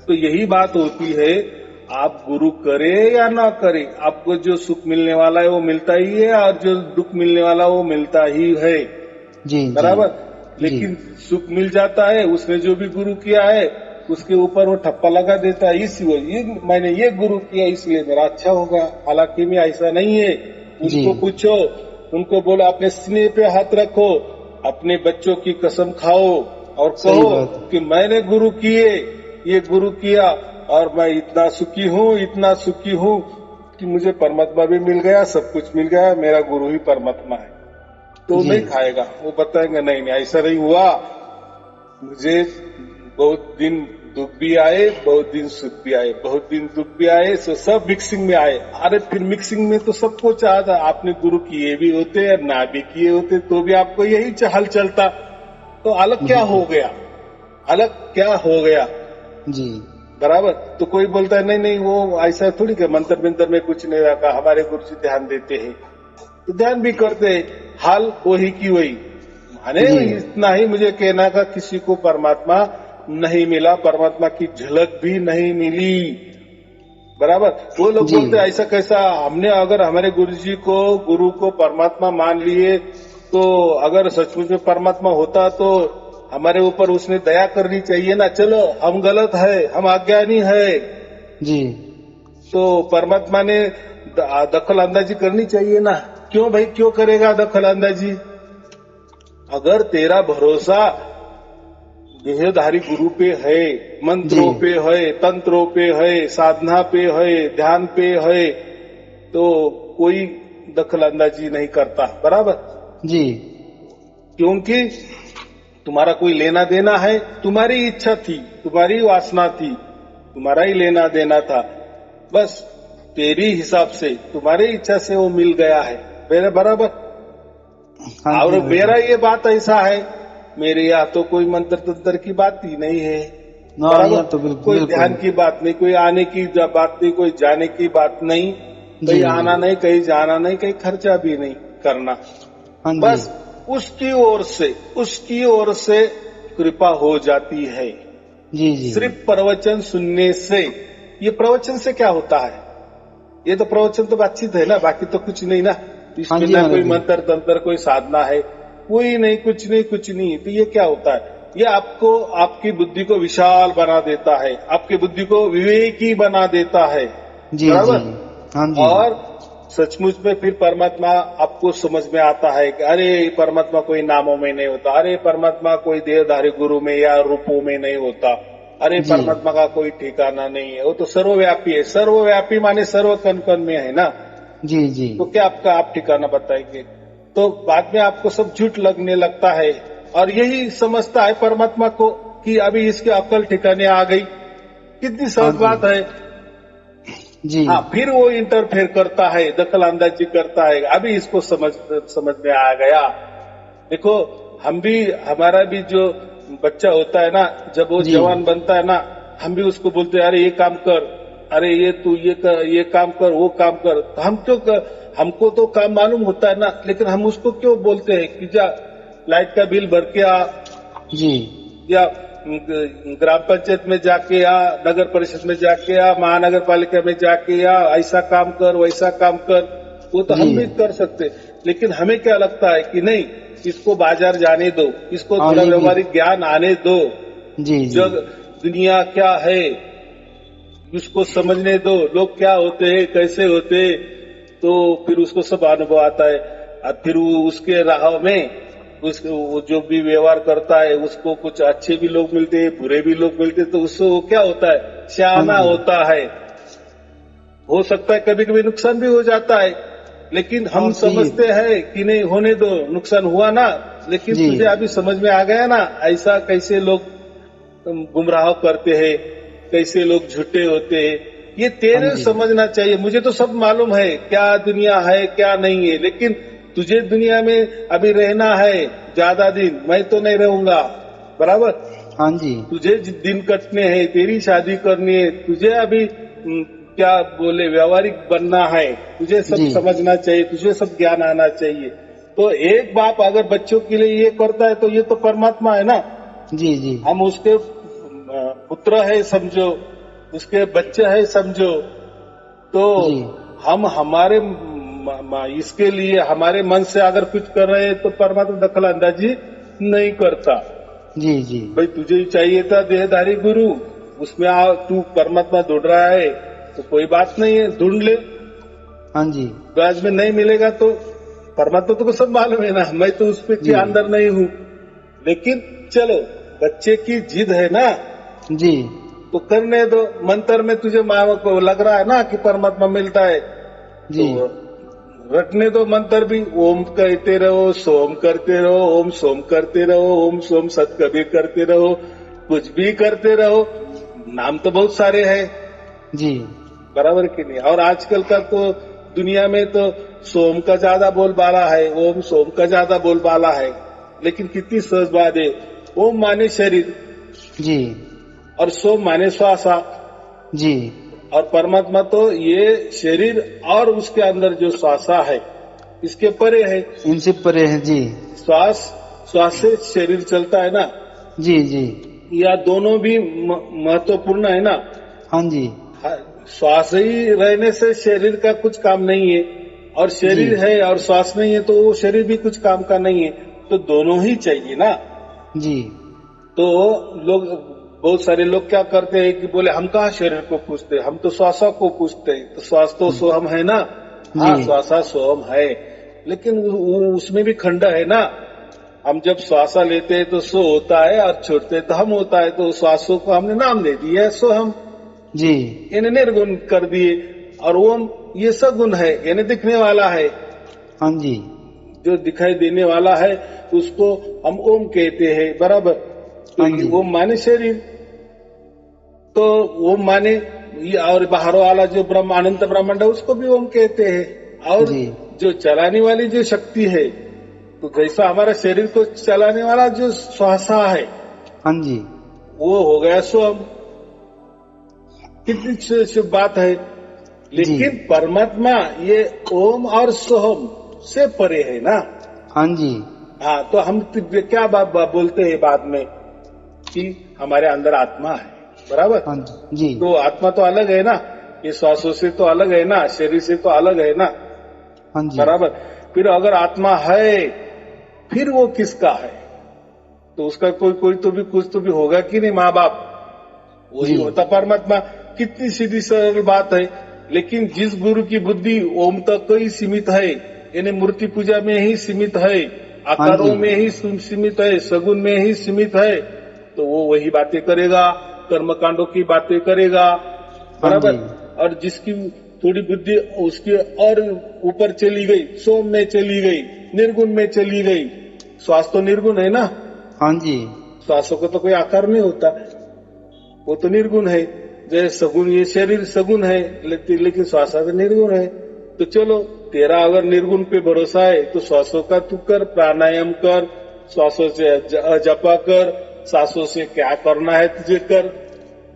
तो यही बात होती है, आप गुरु करे या ना करे, आपको जो सुख मिलने वाला है वो मिलता ही है, और जो दुख मिलने वाला वो मिलता ही है। जी जी बराबर। जी लेकिन सुख मिल जाता है, उसने जो भी गुरु किया है उसके ऊपर वो ठप्पा लगा देता है, इसी वजह मैंने ये गुरु किया इसलिए मेरा अच्छा होगा। हालांकि में ऐसा नहीं है। जी उनको पूछो, उनको बोलो अपने सीने पे हाथ रखो, अपने बच्चों की कसम खाओ और सही कहो बात है। कि मैंने गुरु किए, ये गुरु किया और मैं इतना सुखी हूँ, इतना सुखी हूँ कि मुझे परमात्मा भी मिल गया, सब कुछ मिल गया, मेरा गुरु ही परमात्मा है। तो जी नहीं खाएगा, वो बताएंगे नहीं नहीं ऐसा नहीं हुआ, मुझे बहुत दिन दुख भी आए, बहुत दिन सुख भी आए, बहुत दिन दुख भी आए, तो सब मिक्सिंग में आए। अरे फिर मिक्सिंग में तो सबको चाहता, आपने गुरु किए भी होते और ना भी किए होते तो भी आपको यही हल चलता। तो अलग क्या हो गया, अलग क्या हो गया? जी बराबर। तो कोई बोलता है नहीं नहीं वो ऐसा थोड़ी कि मंत्र मंत्र में कुछ नहीं रखा, हमारे गुरु जी ध्यान देते हैं, तो ध्यान भी करते हैं, हाल वही की वही। माने जी इतना ही मुझे कहना का, किसी को परमात्मा नहीं मिला, परमात्मा की झलक भी नहीं मिली। बराबर। वो लोग जी बोलते ऐसा कैसा, हमने अगर हमारे गुरु को परमात्मा मान लिए तो अगर सचमुच में परमात्मा होता तो हमारे ऊपर उसने दया करनी चाहिए ना। चलो हम गलत है, हम अज्ञानी है, जी तो परमात्मा ने दखल अंदाजी करनी चाहिए ना। क्यों भाई, क्यों करेगा दखल अंदाजी? अगर तेरा भरोसा देहधारी गुरु पे है, मंत्रों जी पे है, तंत्रों पे है, साधना पे है, ध्यान पे है, तो कोई दखल अंदाजी नहीं करता। बराबर। जी क्योंकि तुम्हारा कोई लेना देना है, तुम्हारी इच्छा थी, तुम्हारी वासना थी, तुम्हारा ही लेना देना था, बस तेरी हिसाब से तुम्हारी इच्छा से वो मिल गया है। मेरे बराबर। हाँ और जी मेरा ये बात ऐसा है, मेरे यहाँ तो कोई मंत्र तंत्र की बात ही नहीं है। हाँ, बराबर। यहाँ तो बिल्कुल कोई बिल्कुल। ध्यान की बात नहीं, कोई आने की बात नहीं, कोई जाने की बात नहीं, कहीं जी आना नहीं, कहीं जाना नहीं, कहीं खर्चा भी नहीं करना। हाँ जी बस उसकी ओर से कृपा हो जाती है। जी जी सिर्फ प्रवचन सुनने से। ये प्रवचन से क्या होता है? ये तो प्रवचन तो बातचीत है ना, बाकी तो कुछ नहीं ना। हाँ इसमें जी ना महाराज कोई जी। मंत्र तंत्र, कोई साधना है, कोई नहीं, कुछ नहीं, कुछ नहीं। तो ये क्या होता है? ये आपको, आपकी बुद्धि को विशाल बना देता है, आपकी बुद्धि को विवेकी बना देता है। जी बराबर। जी हाँ जी और सचमुच में फिर परमात्मा आपको समझ में आता है कि अरे परमात्मा कोई नामों में नहीं होता, अरे परमात्मा कोई देहधारी गुरु में या रूपों में नहीं होता, अरे जी परमात्मा का कोई ठिकाना नहीं है, वो तो सर्वव्यापी है। सर्वव्यापी माने सर्व कण कण में है ना। जी जी तो क्या आपका आप ठिकाना बताएंगे? तो बाद में आपको सब झूठ लगने लगता है, और यही समझता है परमात्मा को कि अभी इसके अक्ल ठिकाने आ गई। कितनी हाँ सहज जी बात है। जी हाँ, फिर वो इंटरफेयर करता है, दखल अंदाजी करता है, अभी इसको समझ में आ गया। देखो, हम भी, हमारा भी जो बच्चा होता है ना, जब वो जी जवान बनता है ना, हम भी उसको बोलते हैं अरे ये काम कर, अरे ये तू ये कर, ये काम कर, वो काम कर। तो हम क्यों कर, हमको तो काम मालूम होता है ना, लेकिन हम उसको क्यों बोलते हैं कि जा लाइट का बिल भर के आ, जी या ग्राम पंचायत में जाके आ, नगर परिषद में जाके आ, महानगर पालिका में जाके आ, ऐसा काम कर वैसा काम कर, वो तो हम जी। भी कर सकते। लेकिन हमें क्या लगता है कि नहीं, इसको बाजार जाने दो, इसको हाँ, थोड़ा ये भी। व्यवहारिक ज्ञान आने दो, जी जी जग दुनिया क्या है उसको समझने दो, लोग क्या होते हैं कैसे होते हैं, तो फिर उसको सब अनुभव आता है। और फिर वो उसके राह में वो जो भी व्यवहार करता है उसको कुछ अच्छे भी लोग मिलते हैं, बुरे भी लोग मिलते हैं, तो उससे वो क्या होता है, सियाना हाँ जी। होता है। हो सकता है कभी कभी नुकसान भी हो जाता है, लेकिन हम हाँ, सही है। समझते हैं कि नहीं होने दो, नुकसान हुआ ना, लेकिन जी। तुझे अभी समझ में आ गया ना ऐसा कैसे लोग गुमराह करते हैं, कैसे लोग झूठे होते हैं, ये तेरे हाँ जी। समझना चाहिए। मुझे तो सब मालूम है क्या दुनिया है क्या नहीं है, लेकिन तुझे दुनिया में अभी रहना है ज्यादा दिन, मैं तो नहीं रहूंगा, बराबर। हाँ जी। तुझे दिन कटने हैं, तेरी शादी करनी है, तुझे अभी क्या बोले व्यवहारिक बनना है, तुझे सब जी। समझना चाहिए, तुझे सब ज्ञान आना चाहिए। तो एक बाप अगर बच्चों के लिए ये करता है तो ये तो परमात्मा है ना, जी जी हम उसके पुत्र है समझो, उसके बच्चे है समझो, तो जी हम हमारे इसके लिए हमारे मन से अगर कुछ कर रहे हैं तो परमात्मा दखल अंदाजी नहीं करता। जी जी भाई तुझे ही चाहिए था देहधारी गुरु, उसमें तू परमात्मा ढूंढ रहा है तो कोई बात नहीं है, ढूंढ ले। हाँ जी ब्याज में नहीं मिलेगा तो परमात्मा तो सब मालूम है ना, मैं तो उस पे जी के अंदर नहीं हूँ। लेकिन चलो बच्चे की जिद है ना, जी तो करने दो। मंत्र में तुझे माँ को लग रहा है ना कि परमात्मा मिलता है, जी तो रटने दो मंत्र भी, ओम कहते रहो, सोम करते रहो, ओम सोम करते रहो, ओम सोम सत कबीर करते रहो, कुछ भी करते रहो, नाम तो बहुत सारे हैं, जी बराबर कि नहीं। और आजकल का तो दुनिया में तो सोम का ज्यादा बोलबाला है, ओम सोम का ज्यादा बोलबाला है, लेकिन कितनी सहज बात है। ओम माने शरीर जी और सोम माने श्वासा, जी और परमात्मा तो ये शरीर और उसके अंदर जो श्वासा है इसके परे है। इनसे परे है। जी श्वास से शरीर चलता है ना, जी जी या दोनों भी महत्वपूर्ण है ना। हाँ जी श्वास ही रहने से शरीर का कुछ काम नहीं है, और शरीर जी। है और श्वास नहीं है तो वो शरीर भी कुछ काम का नहीं है, तो दोनों ही चाहिए ना। जी तो लोग, बहुत सारे लोग क्या करते हैं कि बोले हम कहाँ शरीर को पूछते हैं, हम तो श्वासा को पूछते हैं, तो श्वास तो सोहम है ना। हाँ जी श्वासा सोहम है, लेकिन उसमें भी खंड है ना। हम जब श्वासा लेते हैं तो सो होता है और छोड़ते हैं तो हम होता है, तो श्वासों को हमने नाम दे दिया है सोहम, जी इन्हें निर्गुण कर दिए। और ओम ये सगुण है, यानी दिखने वाला है, हाँ जी जो दिखाई देने वाला है उसको हम ओम कहते हैं, बराबर। तो हाँ जी। ओम माने शरीर, तो ओम माने और बाहर वाला जो ब्रह्म अनंत ब्रह्मांड है उसको भी ओम कहते हैं। और जी जो चलाने वाली जो शक्ति है, तो जैसा हमारा शरीर को चलाने वाला जो श्वासा है हाँ जी वो हो गया सोम। कितनी शुभ बात है। लेकिन परमात्मा ये ओम और सोहम से परे है ना। हाँ जी हाँ, तो हम क्या बोलते हैं बाद में कि हमारे अंदर आत्मा है, बराबर। हाँ जी तो आत्मा तो अलग है ना, ये श्वासों से तो अलग है ना, शरीर से तो अलग है ना, हाँ जी बराबर। फिर अगर आत्मा है फिर वो किसका है, तो उसका कोई तो भी कुछ तो भी होगा कि नहीं, माँ बाप, वही जी। होता परमात्मा। कितनी सीधी सरल बात है। लेकिन जिस गुरु की बुद्धि ओम तक ही सीमित है, यानी मूर्ति पूजा में ही सीमित है, आकारों में ही सीमित है, सगुन में ही सीमित है, तो वो वही बातें करेगा, कर्मकांडों की बातें करेगा, बराबर। और जिसकी थोड़ी बुद्धि उसकी और ऊपर चली गई, सोम में चली गई, निर्गुण में चली गई, श्वास तो निर्गुण है ना। हाँ जी श्वासों को तो कोई आकार नहीं होता, वो तो निर्गुण है। जैसे सगुण, ये शरीर सगुण है लेकिन श्वास तो निर्गुण है। तो चलो तेरा अगर निर्गुण पे भरोसा है तो श्वासों का तू कर, प्राणायाम कर, श्वासों से जपा कर, सांसों से क्या करना है तुझे कर,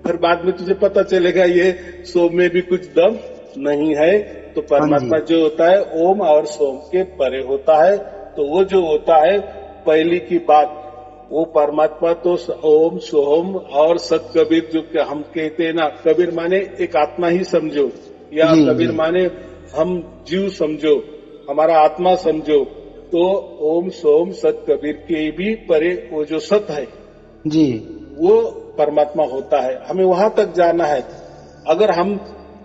फिर बाद में तुझे पता चलेगा ये सोम में भी कुछ दम नहीं है। तो परमात्मा जो होता है ओम और सोम के परे होता है। तो वो जो होता है, पहली की बात वो परमात्मा तो ओम सोहम और सत कबीर जो कि हम कहते हैं ना, कबीर माने एक आत्मा ही समझो, या जी, कबीर जी। माने हम जीव समझो, हमारा आत्मा समझो। तो ओम सोम सत कबीर के भी परे वो जो सत है जी। वो परमात्मा होता है। हमें वहां तक जाना है। अगर हम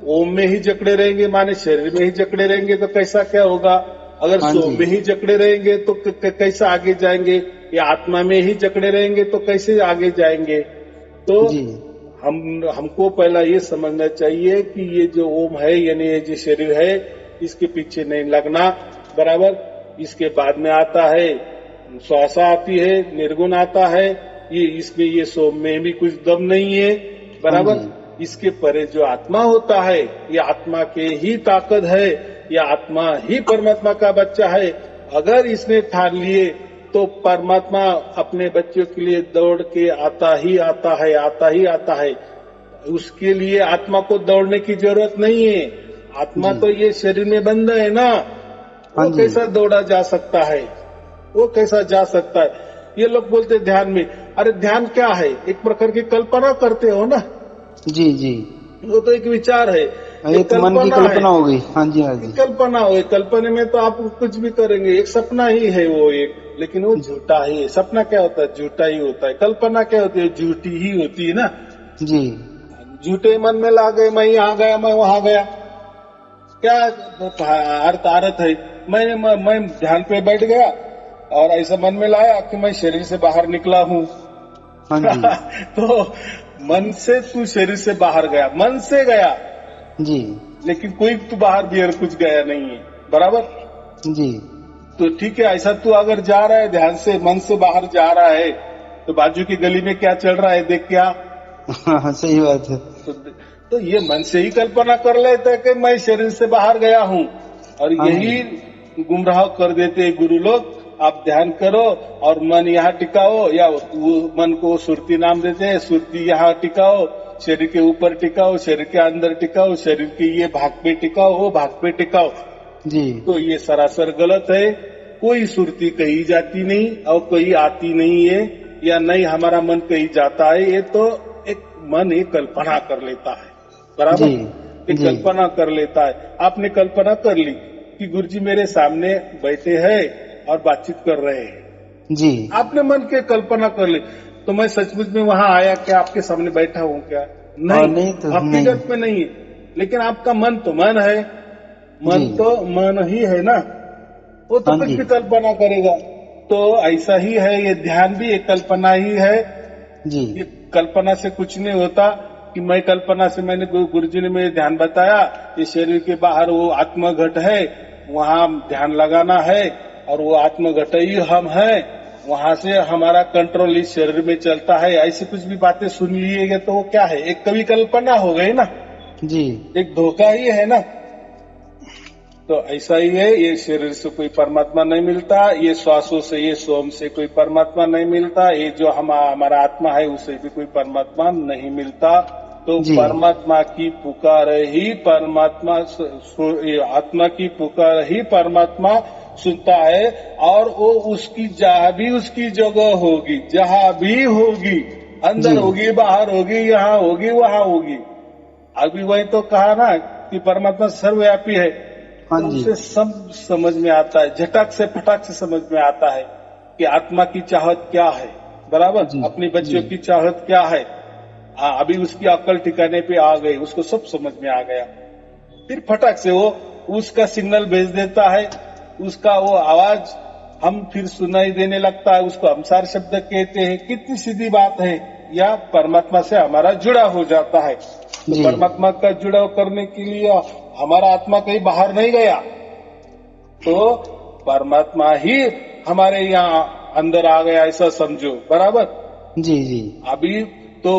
ओम में ही जकड़े रहेंगे, माने शरीर में ही जकड़े रहेंगे, तो कैसा क्या होगा? अगर हाँ सोम जी। में ही जकड़े रहेंगे तो कैसा आगे जाएंगे? या आत्मा में ही जकड़े रहेंगे तो कैसे आगे जाएंगे? तो जी। हमको पहला ये समझना चाहिए कि ये जो ओम है, यानी ये जो शरीर है, इसके पीछे नहीं लगना, बराबर। इसके बाद में आता है श्वासा आती है, निर्गुण आता है, ये इसमें ये सोम में भी कुछ दम नहीं है, हाँ बराबर। जी। इसके परे जो आत्मा होता है, ये आत्मा के ही ताकत है, ये आत्मा ही परमात्मा का बच्चा है। अगर इसने ठान लिए तो परमात्मा अपने बच्चों के लिए दौड़ के आता ही आता है, आता ही आता है। उसके लिए आत्मा को दौड़ने की जरूरत नहीं है। आत्मा जी। तो ये शरीर में बंद है ना, हाँ वो जी। कैसा दौड़ा जा सकता है? वो कैसा जा सकता है? ये लोग बोलते हैं ध्यान में। अरे ध्यान क्या है? एक प्रकार की कल्पना करते हो ना, जी, जी। वो तो एक विचार है, ये एक तो मन की कल्पना है। कल्पना हो गई। हाँ जी, हाँ जी। कल्पना हो, कल्पना में तो आप कुछ भी करेंगे, एक सपना ही है वो एक, लेकिन वो झूठा ही है। सपना क्या होता है? झूठा ही होता है। कल्पना क्या होती है? झूठी ही होती है ना। जी। झूठे मन में ला गए, मैं यहाँ गया, मैं वहां गया, क्या अर्थ है? मैं ध्यान पे बैठ गया और ऐसा मन में लाया कि मैं शरीर से बाहर निकला हूँ। हाँ जी। तो मन से तू शरीर से बाहर गया, मन से गया, जी। लेकिन कोई तू बाहर भीतर कुछ गया नहीं है, बराबर। जी। तो ठीक है, ऐसा तू अगर जा रहा है ध्यान से, मन से बाहर जा रहा है, तो बाजू की गली में क्या चल रहा है देख क्या? हाँ, सही बात है। तो ये मन से ही कल्पना कर लेता है कि मैं शरीर से बाहर गया हूँ, और हाँ यही गुमराह कर देते हैं गुरु लोग। आप ध्यान करो और मन यहाँ टिकाओ, या वो मन को सुरती नाम देते हैं, सुरती यहाँ टिकाओ, शरीर के ऊपर टिकाओ, शरीर के अंदर टिकाओ, शरीर के ये भाग पे टिकाओ, वो भाग पे टिकाओ। जी। तो ये सरासर गलत है। कोई सुरती कहीं जाती नहीं और कोई आती नहीं है, या नहीं हमारा मन कहीं जाता है। ये तो एक मन ही कल्पना कर लेता है, बराबर। जी। एक जी। कल्पना कर लेता है। आपने कल्पना कर ली कि गुरुजी मेरे सामने बैठे हैं और बातचीत कर रहे हैं, जी। आपने मन के कल्पना कर ली, तो मैं सचमुच में वहां आया क्या? आपके सामने बैठा हूं क्या? नहीं, नहीं तो हकीकत में नहीं है। लेकिन आपका मन तो मन है, मन जी। तो मन ही है ना, वो तो हाँ कुछ जी। भी कल्पना करेगा। तो ऐसा ही है, ये ध्यान भी एक कल्पना ही है। जी। ये कल्पना से कुछ नहीं होता कि मैं कल्पना से, मैंने गुरुजी ने मुझे ध्यान बताया, ये शरीर के बाहर वो आत्मघट है, वहां ध्यान लगाना है, और वो आत्मघट ही हम है, वहां से हमारा कंट्रोल इस शरीर में चलता है। ऐसी कुछ भी बातें सुन लीजिएगा तो वो क्या है? एक कवि कल्पना हो गई ना, जी। एक धोखा ही है ना। तो ऐसा ही है, ये शरीर से कोई परमात्मा नहीं मिलता, ये श्वासों से, ये सोम से कोई परमात्मा नहीं मिलता, ये जो हमारा आत्मा है उसे भी कोई परमात्मा नहीं मिलता। तो जी। परमात्मा की पुकार ही परमात्मा, आत्मा की पुकार ही परमात्मा सुनता है, और वो उसकी जहां भी उसकी जगह होगी, जहां भी होगी, अंदर जी। होगी, बाहर होगी, यहाँ होगी, वहां होगी। अभी वही तो कहा ना कि परमात्मा सर्वव्यापी है। हाँ तो जी। उसे सब समझ में आता है, झटक से फटाक से समझ में आता है कि आत्मा की चाहत क्या है, बराबर। जी। अपने बच्चों जी। की चाहत क्या है। अभी उसकी अकल ठिकाने पे आ गई, उसको सब समझ में आ गया। फिर फटाक से वो उसका सिग्नल भेज देता है, उसका वो आवाज हम फिर सुनाई देने लगता है, उसको हमसार शब्द कहते हैं। कितनी सीधी बात है, या परमात्मा से हमारा जुड़ा हो जाता है। तो जी। परमात्मा का जुड़ाव करने के लिए हमारा आत्मा कहीं बाहर नहीं गया, तो परमात्मा ही हमारे यहाँ अंदर आ गया, ऐसा समझो, बराबर। जी। जी। अभी तो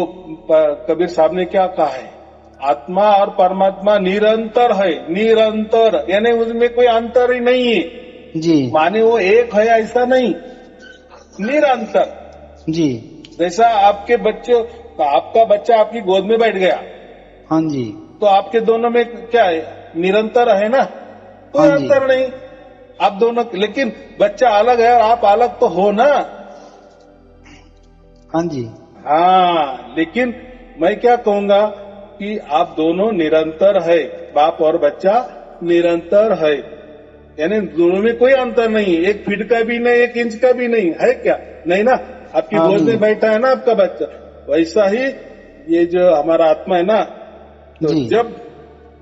कबीर साहब ने क्या कहा है? आत्मा और परमात्मा निरंतर है, निरंतर, यानी उसमें कोई अंतर ही नहीं है। जी। माने वो एक है ऐसा नहीं, निरंतर। जी। जैसा आपके बच्चे, आपका बच्चा आपकी गोद में बैठ गया, हाँ जी। तो आपके दोनों में क्या है? निरंतर है ना, कोई हाँ जी। अंतर नहीं। आप दोनों, लेकिन बच्चा अलग है और आप अलग तो हो ना, हाँ जी। हाँ, लेकिन मैं क्या कहूंगा कि आप दोनों निरंतर है, बाप और बच्चा निरंतर है, यानी दोनों में कोई अंतर नहीं, 1 फीट का भी नहीं, 1 इंच का भी नहीं है, क्या नहीं ना। आपकी हाँ गोद नहीं। में बैठा है ना आपका बच्चा, वैसा ही ये जो हमारा आत्मा है ना, तो जी। जब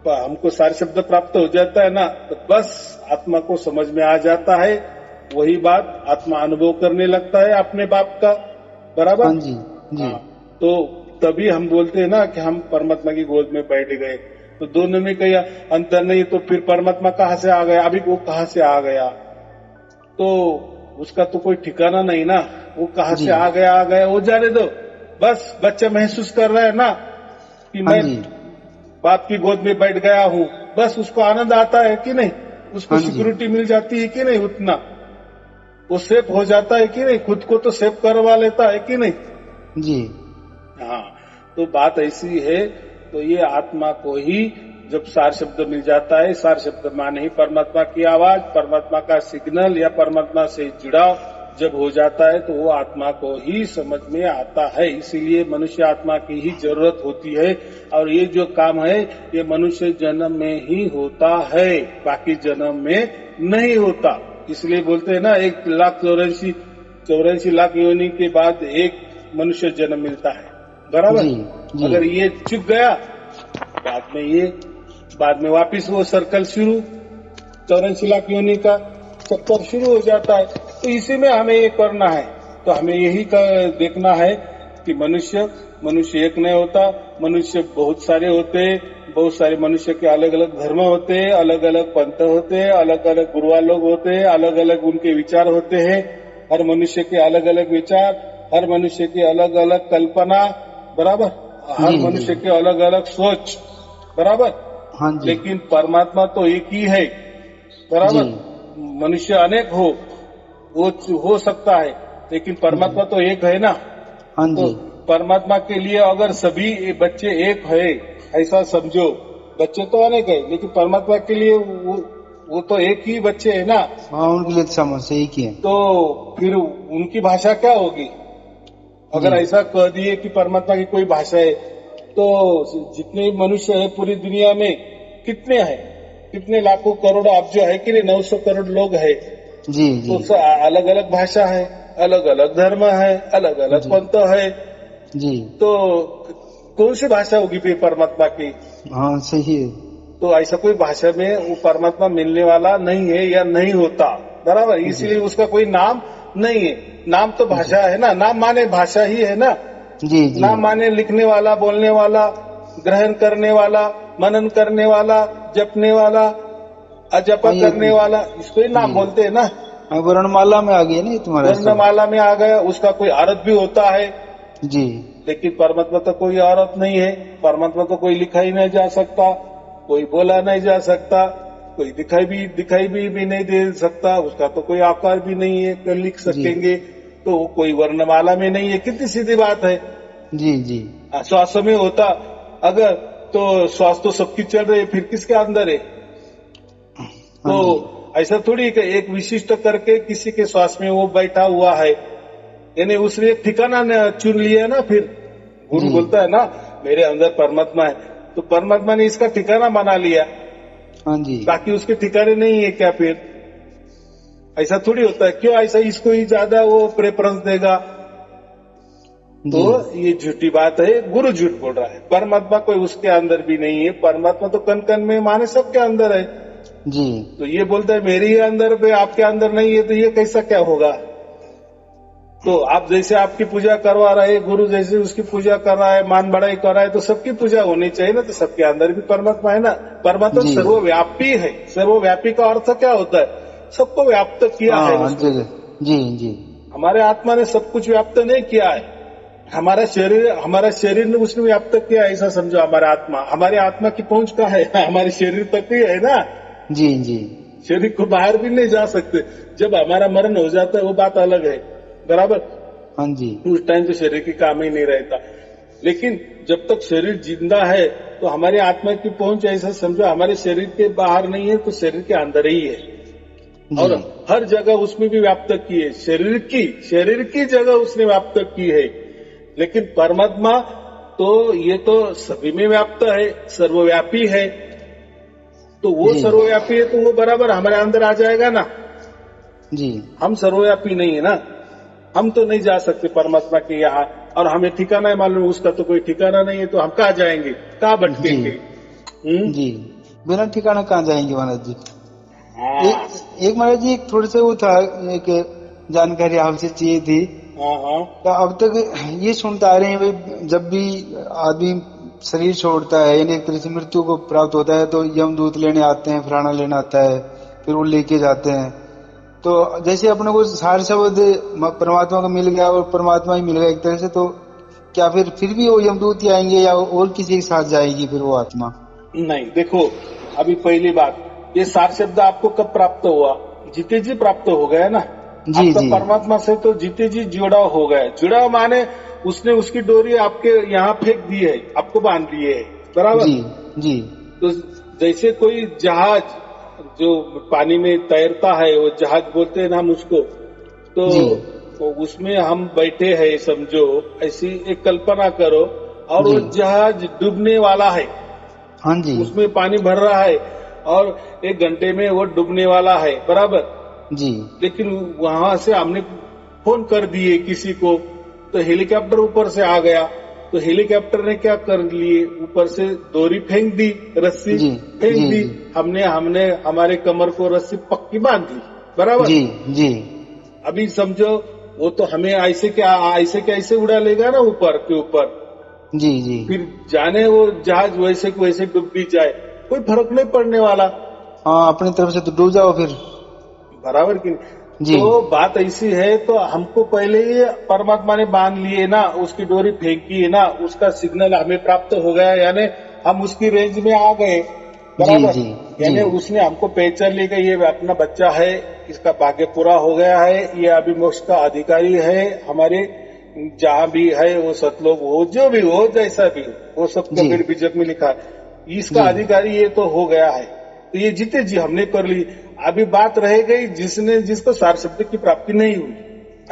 हमको सारे शब्द प्राप्त हो जाता है ना, तो बस आत्मा को समझ में आ जाता है, वही बात आत्मा अनुभव करने लगता है अपने बाप का, बराबर। हाँ जी। जी। हाँ, तो तभी हम बोलते हैं ना कि हम परमात्मा की गोद में बैठ गए। तो दोनों में कहीं अंतर नहीं, तो फिर परमात्मा कहाँ से आ गया, अभी वो कहाँ से आ गया, तो उसका तो कोई ठिकाना नहीं ना, वो कहाँ जी। से आ गया वो जाने दो। बस बच्चा महसूस कर रहा है ना कि हाँ मैं जी। बाप की गोद में बैठ गया हूँ, बस उसको आनंद आता है कि नहीं, उसको हाँ जी। सिक्योरिटी मिल जाती है कि नहीं, उतना वो सेफ हो जाता है कि नहीं, खुद को तो सेफ करवा लेता है कि नहीं। जी। हाँ, तो बात ऐसी है। तो ये आत्मा को ही जब सार शब्द मिल जाता है, सार शब्द माने ही परमात्मा की आवाज, परमात्मा का सिग्नल या परमात्मा से जुड़ाव जब हो जाता है, तो वो आत्मा को ही समझ में आता है। इसीलिए मनुष्य आत्मा की ही जरूरत होती है, और ये जो काम है ये मनुष्य जन्म में ही होता है, बाकी जन्म में नहीं होता। इसलिए बोलते हैं ना 1,84,84 लाख योनि के बाद एक मनुष्य जन्म मिलता है, बराबर। जी। जी। अगर ये चुक गया, बाद में वापिस वो सर्कल शुरू, 84 लाख योनि का चक्कर शुरू हो जाता है। तो इसी में हमें ये करना है। तो हमें यही देखना है कि मनुष्य एक नहीं होता, मनुष्य बहुत सारे होते हैं, बहुत सारे मनुष्य के अलग अलग धर्म होते हैं, अलग अलग पंथ होते हैं, अलग अलग गुरुआ लोग होते हैं, अलग अलग उनके विचार होते हैं। हर मनुष्य के अलग अलग विचार, हर मनुष्य की अलग अलग कल्पना, बराबर। हर जी। मनुष्य के अलग अलग सोच, बराबर। हाँ जी। लेकिन परमात्मा तो एक ही है, बराबर। जी। मनुष्य अनेक वो हो सकता है, लेकिन परमात्मा तो एक है ना। हाँ तो जी। परमात्मा के लिए अगर सभी बच्चे एक है, ऐसा समझो, बच्चे तो अनेक है, लेकिन परमात्मा के लिए वो तो एक ही बच्चे है ना। हाँ, उनके लिए समस्या एक ही है। तो फिर उनकी भाषा क्या होगी? अगर जी। ऐसा कह दिए कि परमात्मा की कोई भाषा है, तो जितने मनुष्य है पूरी दुनिया में कितने हैं, कितने लाखों करोड़ अब्ज है कि नहीं, 900 करोड़ लोग है। जी। जी। तो अलग अलग भाषा है, अलग अलग धर्म है, अलग अलग जी। पंथ है। जी। तो कौन सी भाषा होगी फिर परमात्मा की? हाँ, सही है। तो ऐसा कोई भाषा में वो परमात्मा मिलने वाला नहीं है या नहीं होता, बराबर। इसीलिए उसका कोई नाम नहीं है। नाम तो भाषा है ना, नाम माने भाषा ही है ना। जी। जी। नाम माने लिखने वाला, बोलने वाला, ग्रहण करने वाला, मनन करने वाला, जपने वाला, अजपा करने वाला, इसको ही नाम बोलते हैं ना। हाँ, वर्णमाला में आ गई ना ये तुम्हारा सब। वर्णमाला में आ गया, उसका कोई अर्थ भी होता है। जी। लेकिन परमात्मा तो कोई अर्थ नहीं है, परमात्मा तो कोई लिखा ही नहीं जा सकता, कोई बोला नहीं जा सकता, कोई दिखाई भी नहीं दे सकता, उसका तो कोई आकार भी नहीं है तो लिख सकेंगे, तो कोई वर्णमाला में नहीं है। कितनी सीधी बात है। जी। जी। श्वास में होता अगर, तो श्वास तो सबकी चल रही है, फिर किसके अंदर है? तो ऐसा थोड़ी कि एक विशिष्ट करके किसी के श्वास में वो बैठा हुआ है, यानी उसने एक ठिकाना चुन लिया ना। फिर गुरु बोलता है ना मेरे अंदर परमात्मा है, तो परमात्मा ने इसका ठिकाना बना लिया। हाँ जी। बाकी उसके ठिकाने नहीं है क्या? फिर ऐसा थोड़ी होता है। क्यों ऐसा इसको ही ज्यादा वो प्रेफरेंस देगा? तो ये झूठी बात है, गुरु झूठ बोल रहा है। परमात्मा कोई उसके अंदर भी नहीं है, परमात्मा तो कन कन में माने सबके अंदर है। जी। तो ये बोलता है मेरे ही अंदर पे, आपके अंदर नहीं है, तो ये कैसा क्या होगा? तो आप जैसे आपकी पूजा करवा रहे हैं, गुरु जैसे उसकी पूजा कर रहा है, मान बढ़ाई कर रहा है, तो सबकी पूजा होनी चाहिए ना। तो सबके अंदर भी परमात्मा है ना। परमात्मा सर्वव्यापी है। सर्वव्यापी का अर्थ क्या होता है? सबको व्याप्त किया है उसने। जी। जी। हमारे आत्मा ने सब कुछ व्याप्त नहीं किया है। हमारा शरीर ने उसने व्याप्त किया, ऐसा समझो। हमारे आत्मा की पहुंच कहाँ है? हमारे शरीर तक ही है ना। जी। जी। शरीर को बाहर भी नहीं जा सकते। जब हमारा मरण हो जाता है वो बात अलग है, बराबर। हाँ जी। उस टाइम तो शरीर की काम ही नहीं रहता। लेकिन जब तक शरीर जिंदा है तो हमारी आत्मा की पहुंच ऐसा समझो हमारे शरीर के बाहर नहीं है, तो शरीर के अंदर ही है। और हर जगह उसमें भी व्याप्त की है। शरीर की जगह उसने व्याप्त की है। लेकिन परमात्मा तो ये तो सभी में व्याप्त है, सर्वव्यापी है। तो वो जी सर्वव्यापी है तो वो बराबर हमारे अंदर आ जाएगा ना। जी हम सर्वव्यापी नहीं है ना, हम तो नहीं जा सकते परमात्मा के यहाँ, और हमें ठिकाना है मालूम, उसका तो कोई ठिकाना नहीं है, तो हम कहाँ जाएंगे, कहाँ जी भटकेंगे? जी, बिना ठिकाना कहाँ जाएंगे महाराज जी। हाँ एक महाराज जी, एक थोड़ा सा वो था, एक जानकारी आपसे चाहिए थी। हाँ हाँ तो अब तक ये सुनते आ रहे हैं भाई, जब भी आदमी शरीर छोड़ता है यानी एक तरह से मृत्यु को प्राप्त होता है तो यमदूत लेने आते हैं, प्राणा लेने आता है, फिर वो लेके जाते हैं। तो जैसे अपने को सार शब्द परमात्मा को मिल गया और परमात्मा ही मिल गया एक तरह से, तो क्या फिर भी वो यमदूत ही आएंगे या और किसी के साथ जाएगी फिर वो आत्मा? नहीं, देखो अभी पहली बात, ये सार शब्द आपको कब प्राप्त हुआ? जीते जी प्राप्त हो गया ना। जी आपका जी परमात्मा से तो जीते जी जुड़ा हो गया। जुड़ा माने उसने उसकी डोरी आपके यहाँ फेंक दी है, आपको बांध दिए है, बराबर। जी जी तो जैसे कोई जहाज जो पानी में तैरता है, वो जहाज बोलते हैं ना हम उसको, जी तो उसमें हम बैठे हैं समझो, ऐसी एक कल्पना करो, और वो जी जहाज डूबने वाला है, हाँ जी उसमें पानी भर रहा है और 1 घंटे में वो डूबने वाला है, बराबर। जी लेकिन वहां से हमने फोन कर दिए किसी को, तो हेलीकॉप्टर ऊपर से आ गया, तो हेलीकॉप्टर ने क्या कर लिए, ऊपर से डोरी फेंक दी, रस्सी जी फेंक जी दी, जी हमने हमारे कमर को रस्सी पक्की बांध दी, बराबर। जी जी अभी समझो वो तो हमें ऐसे कैसे उड़ा लेगा ना ऊपर के ऊपर, जी जी फिर जाने वो जहाज वैसे के वैसे डूब भी जाए, कोई फर्क नहीं पड़ने वाला, हाँ, अपनी तरफ से तो डूब जाओ फिर। बराबर कि नहीं? जी तो बात ऐसी है, तो हमको पहले ही परमात्मा ने बांध लिए ना, उसकी डोरी फेंकी है ना, उसका सिग्नल हमें प्राप्त हो गया, यानी हम उसकी रेंज में आ गए, जी बराबर। जी यानी जी उसने हमको पहचान लिया, ये अपना बच्चा है, इसका भाग्य पूरा हो गया है, ये अभी मोक्ष का अधिकारी है, हमारे जहाँ भी है वो सतलोक हो, जो भी हो, जैसा भी हो, वो सब जी कबीर बीजक में लिखा है, इसका जी अधिकारी ये तो हो गया है। तो ये जीते जी हमने कर ली। अभी बात रह गई जिसको सार शब्द की प्राप्ति नहीं हुई,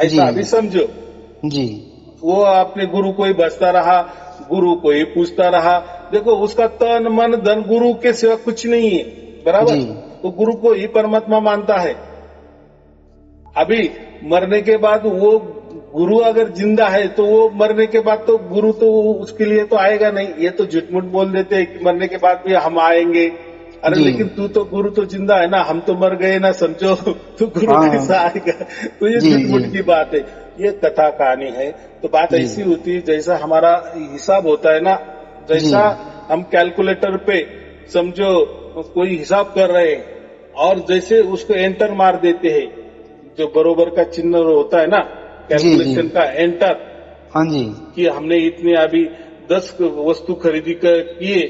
जी ऐसा अभी समझो, जी वो अपने गुरु को ही बसता रहा, गुरु को ही पूछता रहा, देखो उसका तन मन धन गुरु के सिवा कुछ नहीं है, बराबर। जी तो गुरु को ही परमात्मा मानता है। अभी मरने के बाद वो गुरु अगर जिंदा है तो वो मरने के बाद तो गुरु तो उसके लिए तो आएगा नहीं। ये तो झूठ-मूठ बोल देते हैं कि मरने के बाद भी हम आएंगे, अरे जी लेकिन तू तो गुरु तो जिंदा है ना, हम तो मर गए ना, समझो तो गुरु हाँ कैसा आएगा? तो ये जी झूठ-मूठ जी की बात है, ये कथा कहानी है। तो बात जी ऐसी होती है जैसा हमारा हिसाब होता है ना, जी जैसा हम कैलकुलेटर पे समझो कोई हिसाब कर रहे हैं और जैसे उसको एंटर मार देते हैं, जो बरोबर का चिन्ह होता है ना जी जी कैलकुलेशन का, एंटर, हाँ जी कि हमने इतने अभी 10 वस्तु खरीदी किए,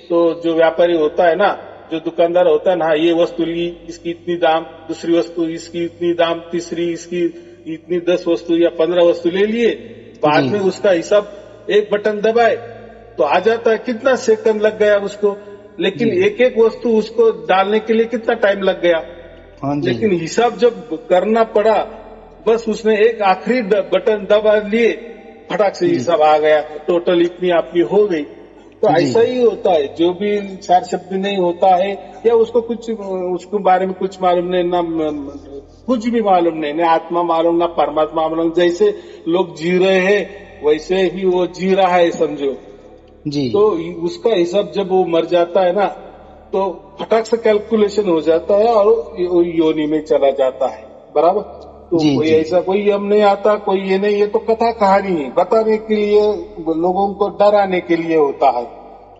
तो जो व्यापारी होता है ना, जो दुकानदार होता है ना, ये वस्तु ली, इसकी इतनी दाम, दूसरी वस्तु इसकी इतनी दाम, तीसरी इसकी इतनी, 10 वस्तु या 15 वस्तु ले लिए, बाद जी में उसका हिसाब एक बटन दबाए तो आ जाता है। कितना सेकंड लग गया उसको, लेकिन जी एक एक वस्तु उसको डालने के लिए कितना टाइम लग गया। हाँ जी लेकिन हिसाब जब करना पड़ा, बस उसने एक आखिरी बटन दबा लिए, फटाक से जी हिसाब आ गया, टोटल इतनी आपकी हो गई। तो जी ऐसा ही होता है, जो भी सार शब्द नहीं होता है या उसको उसके बारे में कुछ मालूम नहीं, ना कुछ भी मालूम नहीं, ना आत्मा मालूम, ना परमात्मा मालूम, जैसे लोग जी रहे हैं वैसे ही वो जी रहा है समझो। जी तो उसका हिसाब जब वो मर जाता है ना, तो फटाक से कैलकुलेशन हो जाता है और योनि में चला जाता है, बराबर। तो जी कोई जी ऐसा कोई यम नहीं आता, कोई ये नहीं, ये तो कथा कहानी है, बताने के लिए, लोगों को डराने के लिए होता है,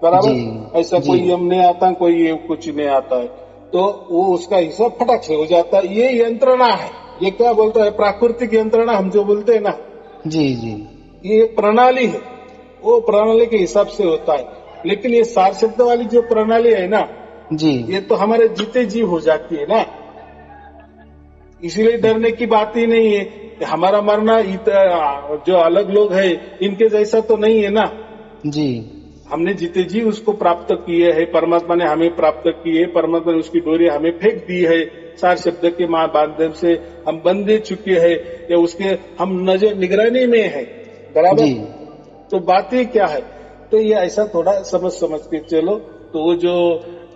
बराबर। जी ऐसा जी कोई यम नहीं आता, कोई ये कुछ नहीं आता है, तो वो उसका हिसाब फटाक से हो जाता है। ये यंत्रणा है, ये क्या बोलता है, प्राकृतिक यंत्रणा हम जो बोलते हैं ना, जी जी ये प्रणाली है, वो प्रणाली के हिसाब से होता है। लेकिन ये सार शब्द वाली जो प्रणाली है ना, जी ये तो हमारे जीते जी हो जाती है ना, इसीलिए डरने की बात ही नहीं है। हमारा मरना जो अलग लोग है इनके जैसा तो नहीं है ना, जी हमने जीते जी उसको प्राप्त किए है, परमात्मा ने हमें प्राप्त किए, परमात्मा ने उसकी डोरी हमें फेंक दी है, सार शब्द के माध्यम से हम बंधे चुके हैं, या उसके हम नजर निगरानी में है, बराबर। जी तो बातें क्या है, तो ये ऐसा थोड़ा समझ के चलो। तो वो जो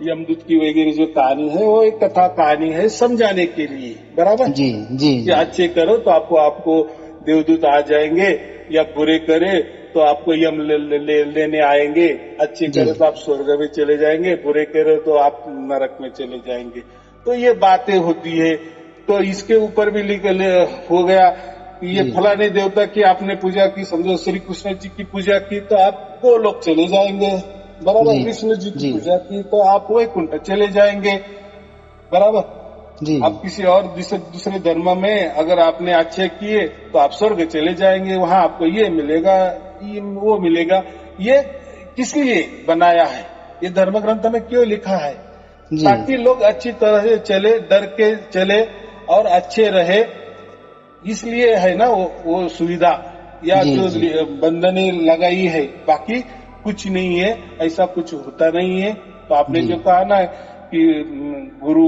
यमदूत की वगैरह जो कहानी है वो एक कथा कहानी है समझाने के लिए, बराबर। जी जी कि अच्छे करो तो आपको देवदूत आ जाएंगे, या बुरे करे तो आपको यम लेने आएंगे। अच्छे करे तो आप स्वर्ग में चले जाएंगे, बुरे करे तो आप नरक में चले जाएंगे। तो ये बातें होती है। तो इसके ऊपर भी हो गया कि ये फलाने देवता की आपने पूजा की, समझो श्री कृष्ण जी की पूजा की तो आप वो लोग चले जाएंगे, बराबर। कृष्ण जी की पूजा की तो आप वैकुंठ चले जाएंगे, बराबर। आप किसी और दूसरे धर्म में अगर आपने अच्छे किए तो आप स्वर्ग चले जाएंगे, वहां आपको ये मिलेगा, ये वो मिलेगा। ये किस लिए बनाया है, ये धर्म ग्रंथ में क्यों लिखा है? ताकि लोग अच्छी तरह से चले, डर के चले और अच्छे रहे, इसलिए है ना वो सुविधा या जो बंधने लगाई है। बाकी कुछ नहीं है, ऐसा कुछ होता नहीं है। तो आपने जो कहा ना कि गुरु,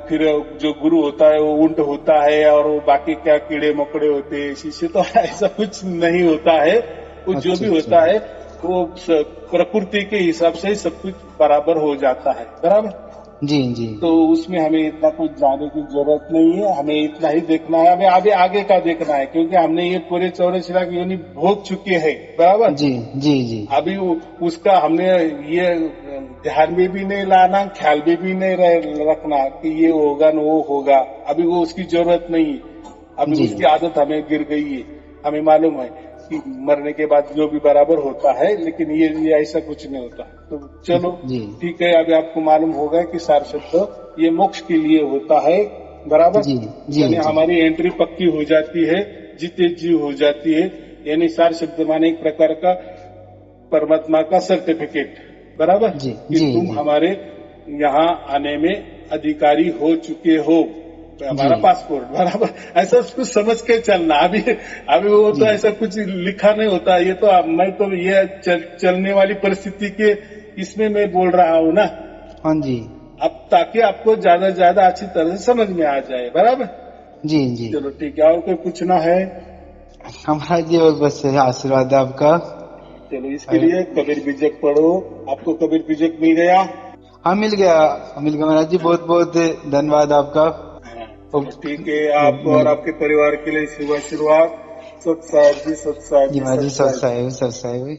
फिर जो गुरु होता है वो ऊंट होता है और वो बाकी क्या कीड़े मकोड़े होते हैं, शिष्य, तो ऐसा कुछ नहीं होता है। वो जो भी होता है वो प्रकृति के हिसाब से ही सब कुछ बराबर हो जाता है, बराबर। जी। तो उसमें हमें इतना कुछ जाने की जरूरत नहीं है, हमें इतना ही देखना है, हमें अभी आगे का देखना है, क्योंकि हमने ये पूरे 84 लाख योनि भोग चुके हैं, बराबर। जी। अभी उसका हमने ये ध्यान में भी नहीं लाना, ख्याल में भी नहीं रखना कि ये होगा न वो होगा। अभी वो उसकी जरूरत नहीं है, अभी उसकी आदत हमें गिर गई है। हमें मालूम है कि मरने के बाद जो भी बराबर होता है, लेकिन ये ऐसा कुछ नहीं होता। तो चलो ठीक है, अभी आपको मालूम होगा कि सार शब्द ये मोक्ष के लिए होता है, बराबर। यानी हमारी एंट्री पक्की हो जाती है, जीते जी हो जाती है। यानी सार शब्द माने एक प्रकार का परमात्मा का सर्टिफिकेट, बराबर। कि तुम हमारे यहाँ आने में अधिकारी हो चुके हो, हमारा पासपोर्ट, बराबर। ऐसा कुछ समझ के चलना। अभी वो तो ऐसा कुछ लिखा नहीं होता। ये तो मैं तो ये चलने वाली परिस्थिति के इसमें मैं बोल रहा हूँ ना। हाँ जी। अब ताकि आपको ज्यादा से ज्यादा अच्छी तरह से समझ में आ जाए, बराबर। जी। चलो ठीक है, और कोई पूछना है? हमारा जी बस आशीर्वाद है आपका। चलो, इसके लिए कबीर बीजक पढ़ो। आपको कबीर बीजक मिल गया? हाँ, मिल गया महाराज जी। बहुत बहुत धन्यवाद आपका। ठीक है, आपको और आपके परिवार के लिए शुभ आशीर्वाद। सत साहेब जी, सत साहेब जी, सत साहेब।